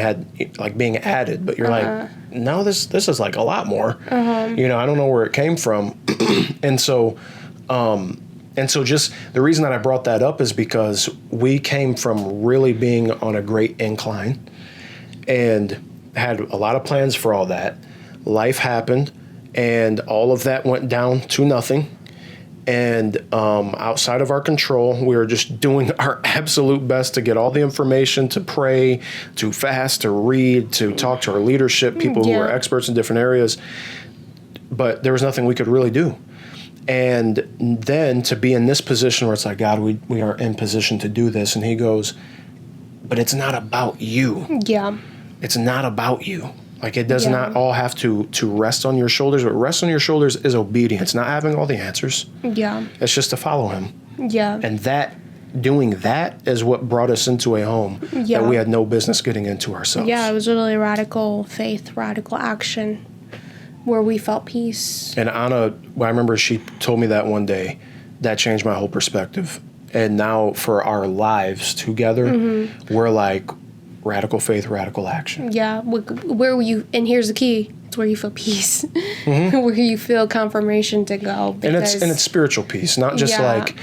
[SPEAKER 2] being added, but you're like, no, this is like a lot more. I don't know where it came from. And so just the reason that I brought that up is because we came from really being on a great incline and had a lot of plans for all that. Life happened and all of that went down to nothing. And outside of our control, we were just doing our absolute best to get all the information, to pray, to fast, to read, to talk to our leadership, people who are experts in different areas. But there was nothing we could really do. And then to be in this position where it's like, God, we are in position to do this. And he goes, but it's not about you.
[SPEAKER 1] Yeah.
[SPEAKER 2] It's not about you. Like, it does not all have to rest on your shoulders. What rests on your shoulders is obedience, not having all the answers.
[SPEAKER 1] Yeah.
[SPEAKER 2] It's just to follow him.
[SPEAKER 1] Yeah.
[SPEAKER 2] And doing that is what brought us into a home that we had no business getting into ourselves.
[SPEAKER 1] Yeah, it was really radical faith, radical action, where we felt peace.
[SPEAKER 2] And Anna, I remember she told me that one day. That changed my whole perspective. And now for our lives together, we're like radical faith, radical action.
[SPEAKER 1] Yeah, where you, and here's the key, it's where you feel peace, where you feel confirmation to go.
[SPEAKER 2] And it's spiritual peace, not just like,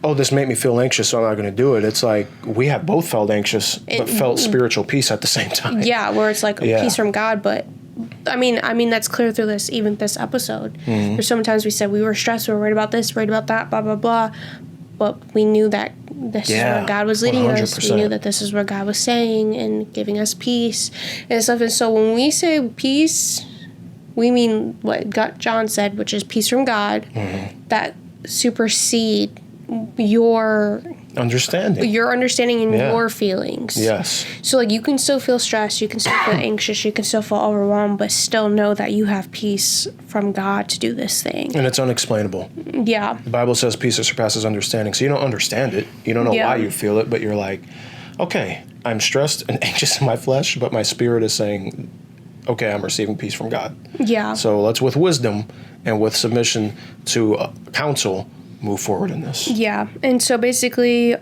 [SPEAKER 2] oh, this made me feel anxious, so I'm not going to do it. It's like we have both felt anxious, but felt spiritual peace at the same time.
[SPEAKER 1] Yeah, where it's like peace from God, but I mean that's clear through this episode. There's so many times we said we were stressed, we were worried about this, worried about that, blah blah blah, but we knew that this is where God was leading 100%. Us. We knew that this is where God was saying and giving us peace and stuff. And so when we say peace, we mean what John said, which is peace from God, that supersede your understanding and your feelings.
[SPEAKER 2] Yes.
[SPEAKER 1] So like you can still feel stressed, you can still feel anxious, you can still feel overwhelmed, but still know that you have peace from God to do this thing.
[SPEAKER 2] And it's unexplainable.
[SPEAKER 1] Yeah.
[SPEAKER 2] The Bible says peace that surpasses understanding. So you don't understand it. You don't know why you feel it, but you're like, okay, I'm stressed and anxious in my flesh, but my spirit is saying, okay, I'm receiving peace from God.
[SPEAKER 1] Yeah.
[SPEAKER 2] So let's, with wisdom and with submission to counsel, move forward in this. Yeah.
[SPEAKER 1] And so basically,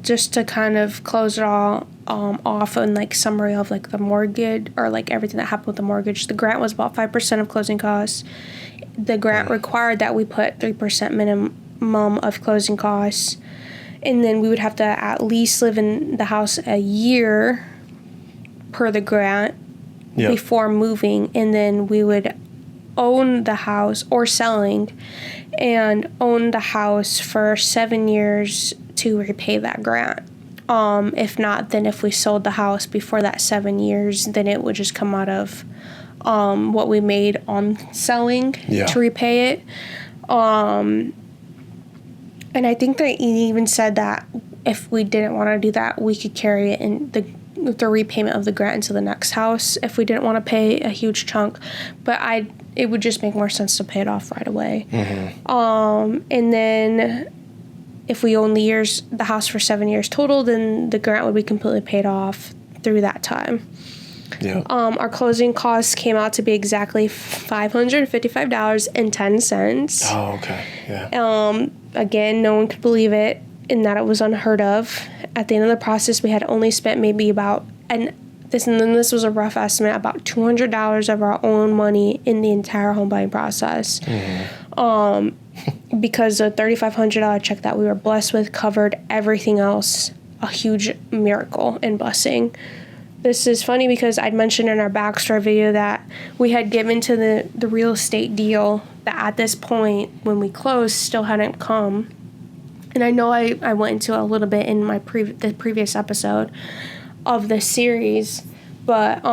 [SPEAKER 1] just to kind of close it all off and like summary of like the mortgage or like everything that happened with the mortgage, the grant was about 5% of closing costs. The grant required that we put 3% minimum of closing costs. And then we would have to at least live in the house a year per the grant before moving. And then we would own the house or selling and own the house for 7 years to repay that grant. If not, then if we sold the house before that 7 years, then it would just come out of what we made on selling to repay it. And I think they even said that if we didn't want to do that, we could carry it in the repayment of the grant into the next house if we didn't want to pay a huge chunk. But it would just make more sense to pay it off right away. And then if we own the house for 7 years total, then the grant would be completely paid off through that time. Yeah. Our closing costs came out to be exactly $555.10.
[SPEAKER 2] Oh, okay. Yeah.
[SPEAKER 1] Again, no one could believe it, in that it was unheard of. At the end of the process, we had only spent maybe about this was a rough estimate, about $200 of our own money in the entire home buying process. Because the $3,500 check that we were blessed with covered everything else, a huge miracle and blessing. This is funny because I'd mentioned in our backstory video that we had given to the real estate deal that at this point when we closed still hadn't come. And I know I went into a little bit in my the previous episode of this series, but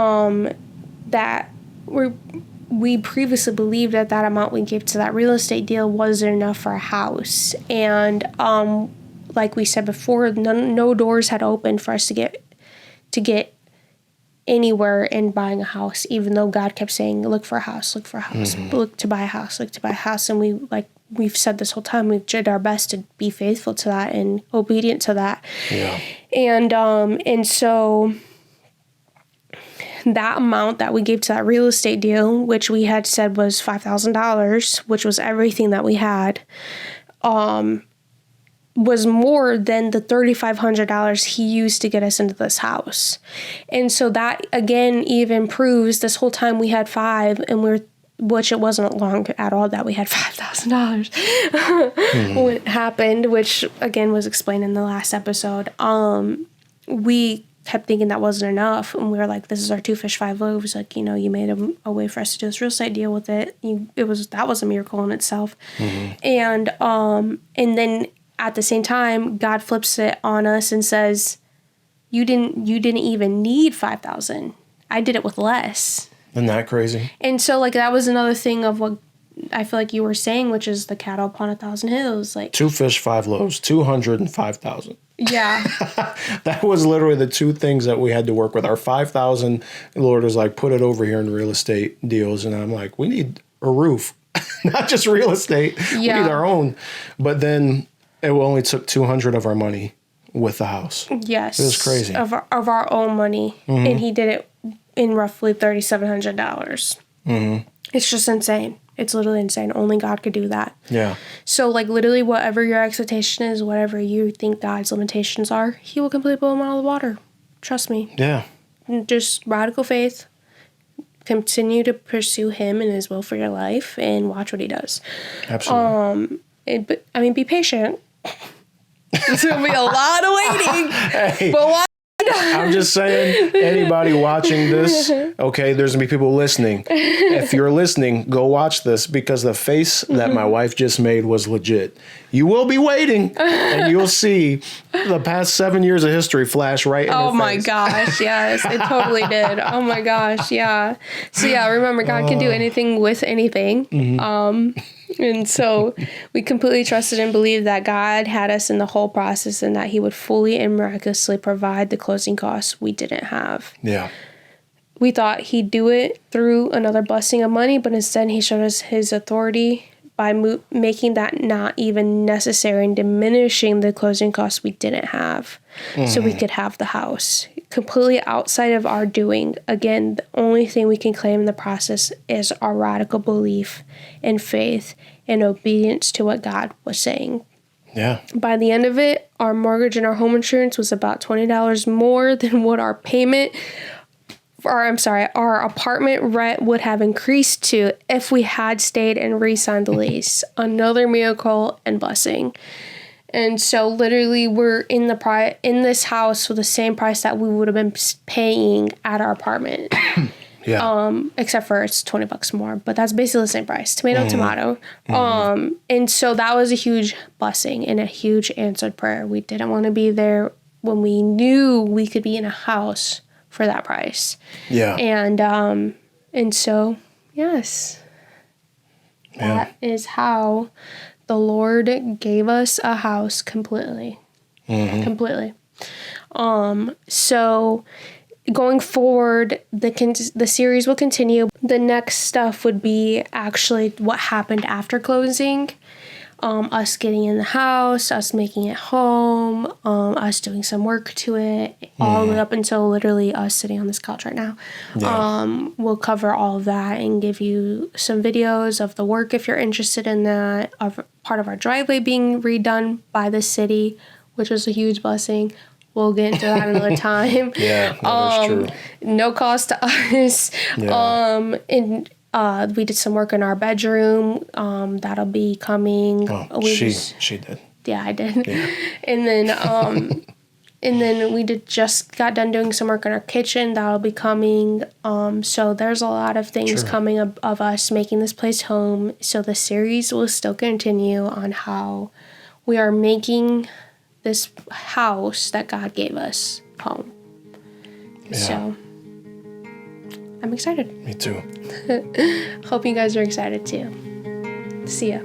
[SPEAKER 1] that we previously believed that amount we gave to that real estate deal wasn't enough for a house. And like we said before, no doors had opened for us to get anywhere in buying a house, even though God kept saying, look for a house, look to buy a house, look to buy a house. And we've said this whole time, we've did our best to be faithful to that and obedient to that. Yeah. And so that amount that we gave to that real estate deal, which we had said was $5,000, which was everything that we had, was more than the $3,500 he used to get us into this house. And so that again even proves this whole time we had $5,000 and which it wasn't long at all that we had $5,000 when it happened, which again was explained in the last episode. We kept thinking that wasn't enough, and we were like, this is our 2 fish, 5 loaves. Like, you made a way for us to do this real estate deal with it. That was a miracle in itself. And then at the same time, God flips it on us and says, you didn't even need $5,000. I did it with less.
[SPEAKER 2] Isn't that crazy?
[SPEAKER 1] And so, like, that was another thing of what I feel like you were saying, which is the cattle upon 1,000 hills. Like
[SPEAKER 2] 2 fish, 5 loaves, 205,000.
[SPEAKER 1] Yeah.
[SPEAKER 2] That was literally the two things that we had to work with. Our 5,000, the Lord was like, put it over here in real estate deals. And I'm like, we need a roof, not just real estate.
[SPEAKER 1] Yeah.
[SPEAKER 2] We need our own. But then it only took 200 of our money with the house.
[SPEAKER 1] Yes.
[SPEAKER 2] It was crazy.
[SPEAKER 1] Of our own money.
[SPEAKER 2] Mm-hmm.
[SPEAKER 1] And he did it in roughly $3,700.
[SPEAKER 2] Mm-hmm.
[SPEAKER 1] It's just insane. It's literally insane. Only God could do that.
[SPEAKER 2] Yeah.
[SPEAKER 1] So, like, literally, whatever your expectation is, whatever you think God's limitations are, he will completely blow them out of the water. Trust me.
[SPEAKER 2] Yeah.
[SPEAKER 1] Just radical faith. Continue to pursue him and his will for your life and watch what he does.
[SPEAKER 2] Absolutely.
[SPEAKER 1] Be patient. It's going to be a lot of waiting.
[SPEAKER 2] Hey.
[SPEAKER 1] But why?
[SPEAKER 2] I'm just saying, anybody watching this, okay, there's going to be people listening. If you're listening, go watch this because the face that my wife just made was legit. You will be waiting and you'll see the past 7 years of history flash right in
[SPEAKER 1] Oh
[SPEAKER 2] her
[SPEAKER 1] my
[SPEAKER 2] face.
[SPEAKER 1] gosh, yes, it totally did. Oh my gosh, yeah. So yeah, remember, God can do anything with anything.
[SPEAKER 2] Mm-hmm.
[SPEAKER 1] And so we completely trusted and believed that God had us in the whole process and that he would fully and miraculously provide the closing costs we didn't have.
[SPEAKER 2] Yeah.
[SPEAKER 1] We thought he'd do it through another blessing of money, but instead he showed us his authority by making that not even necessary and diminishing the closing costs we didn't have so we could have the house. Completely outside of our doing. Again, the only thing we can claim in the process is our radical belief and faith and obedience to what God was saying.
[SPEAKER 2] Yeah.
[SPEAKER 1] By the end of it, our mortgage and our home insurance was about $20 more than what our our apartment rent would have increased to if we had stayed and re-signed the lease. Another miracle and blessing. And so literally we're in this house for the same price that we would have been paying at our apartment.
[SPEAKER 2] Yeah.
[SPEAKER 1] Except for it's $20 more, but that's basically the same price. Tomato. And so that was a huge blessing and a huge answered prayer. We didn't want to be there when we knew we could be in a house for that price.
[SPEAKER 2] Yeah.
[SPEAKER 1] And so, yes.
[SPEAKER 2] Yeah.
[SPEAKER 1] That is how the Lord gave us a house completely. Completely. So going forward, the series will continue. The next stuff would be actually what happened after closing. Us getting in the house, us making it home, us doing some work to it, all the way up until literally us sitting on this couch right now.
[SPEAKER 2] Yeah.
[SPEAKER 1] We'll cover all of that and give you some videos of the work if you're interested in that, of part of our driveway being redone by the city, which was a huge blessing. We'll get into that another time.
[SPEAKER 2] Yeah, that is true.
[SPEAKER 1] No cost to us.
[SPEAKER 2] Yeah.
[SPEAKER 1] We did some work in our bedroom. That'll be coming.
[SPEAKER 2] Oh, she did.
[SPEAKER 1] Yeah, I did.
[SPEAKER 2] Yeah.
[SPEAKER 1] And then we just got done doing some work in our kitchen. That'll be coming. So there's a lot of things coming of us making this place home. So the series will still continue on how we are making this house that God gave us home.
[SPEAKER 2] Yeah.
[SPEAKER 1] So I'm excited.
[SPEAKER 2] Me too.
[SPEAKER 1] Hope you guys are excited too. See ya.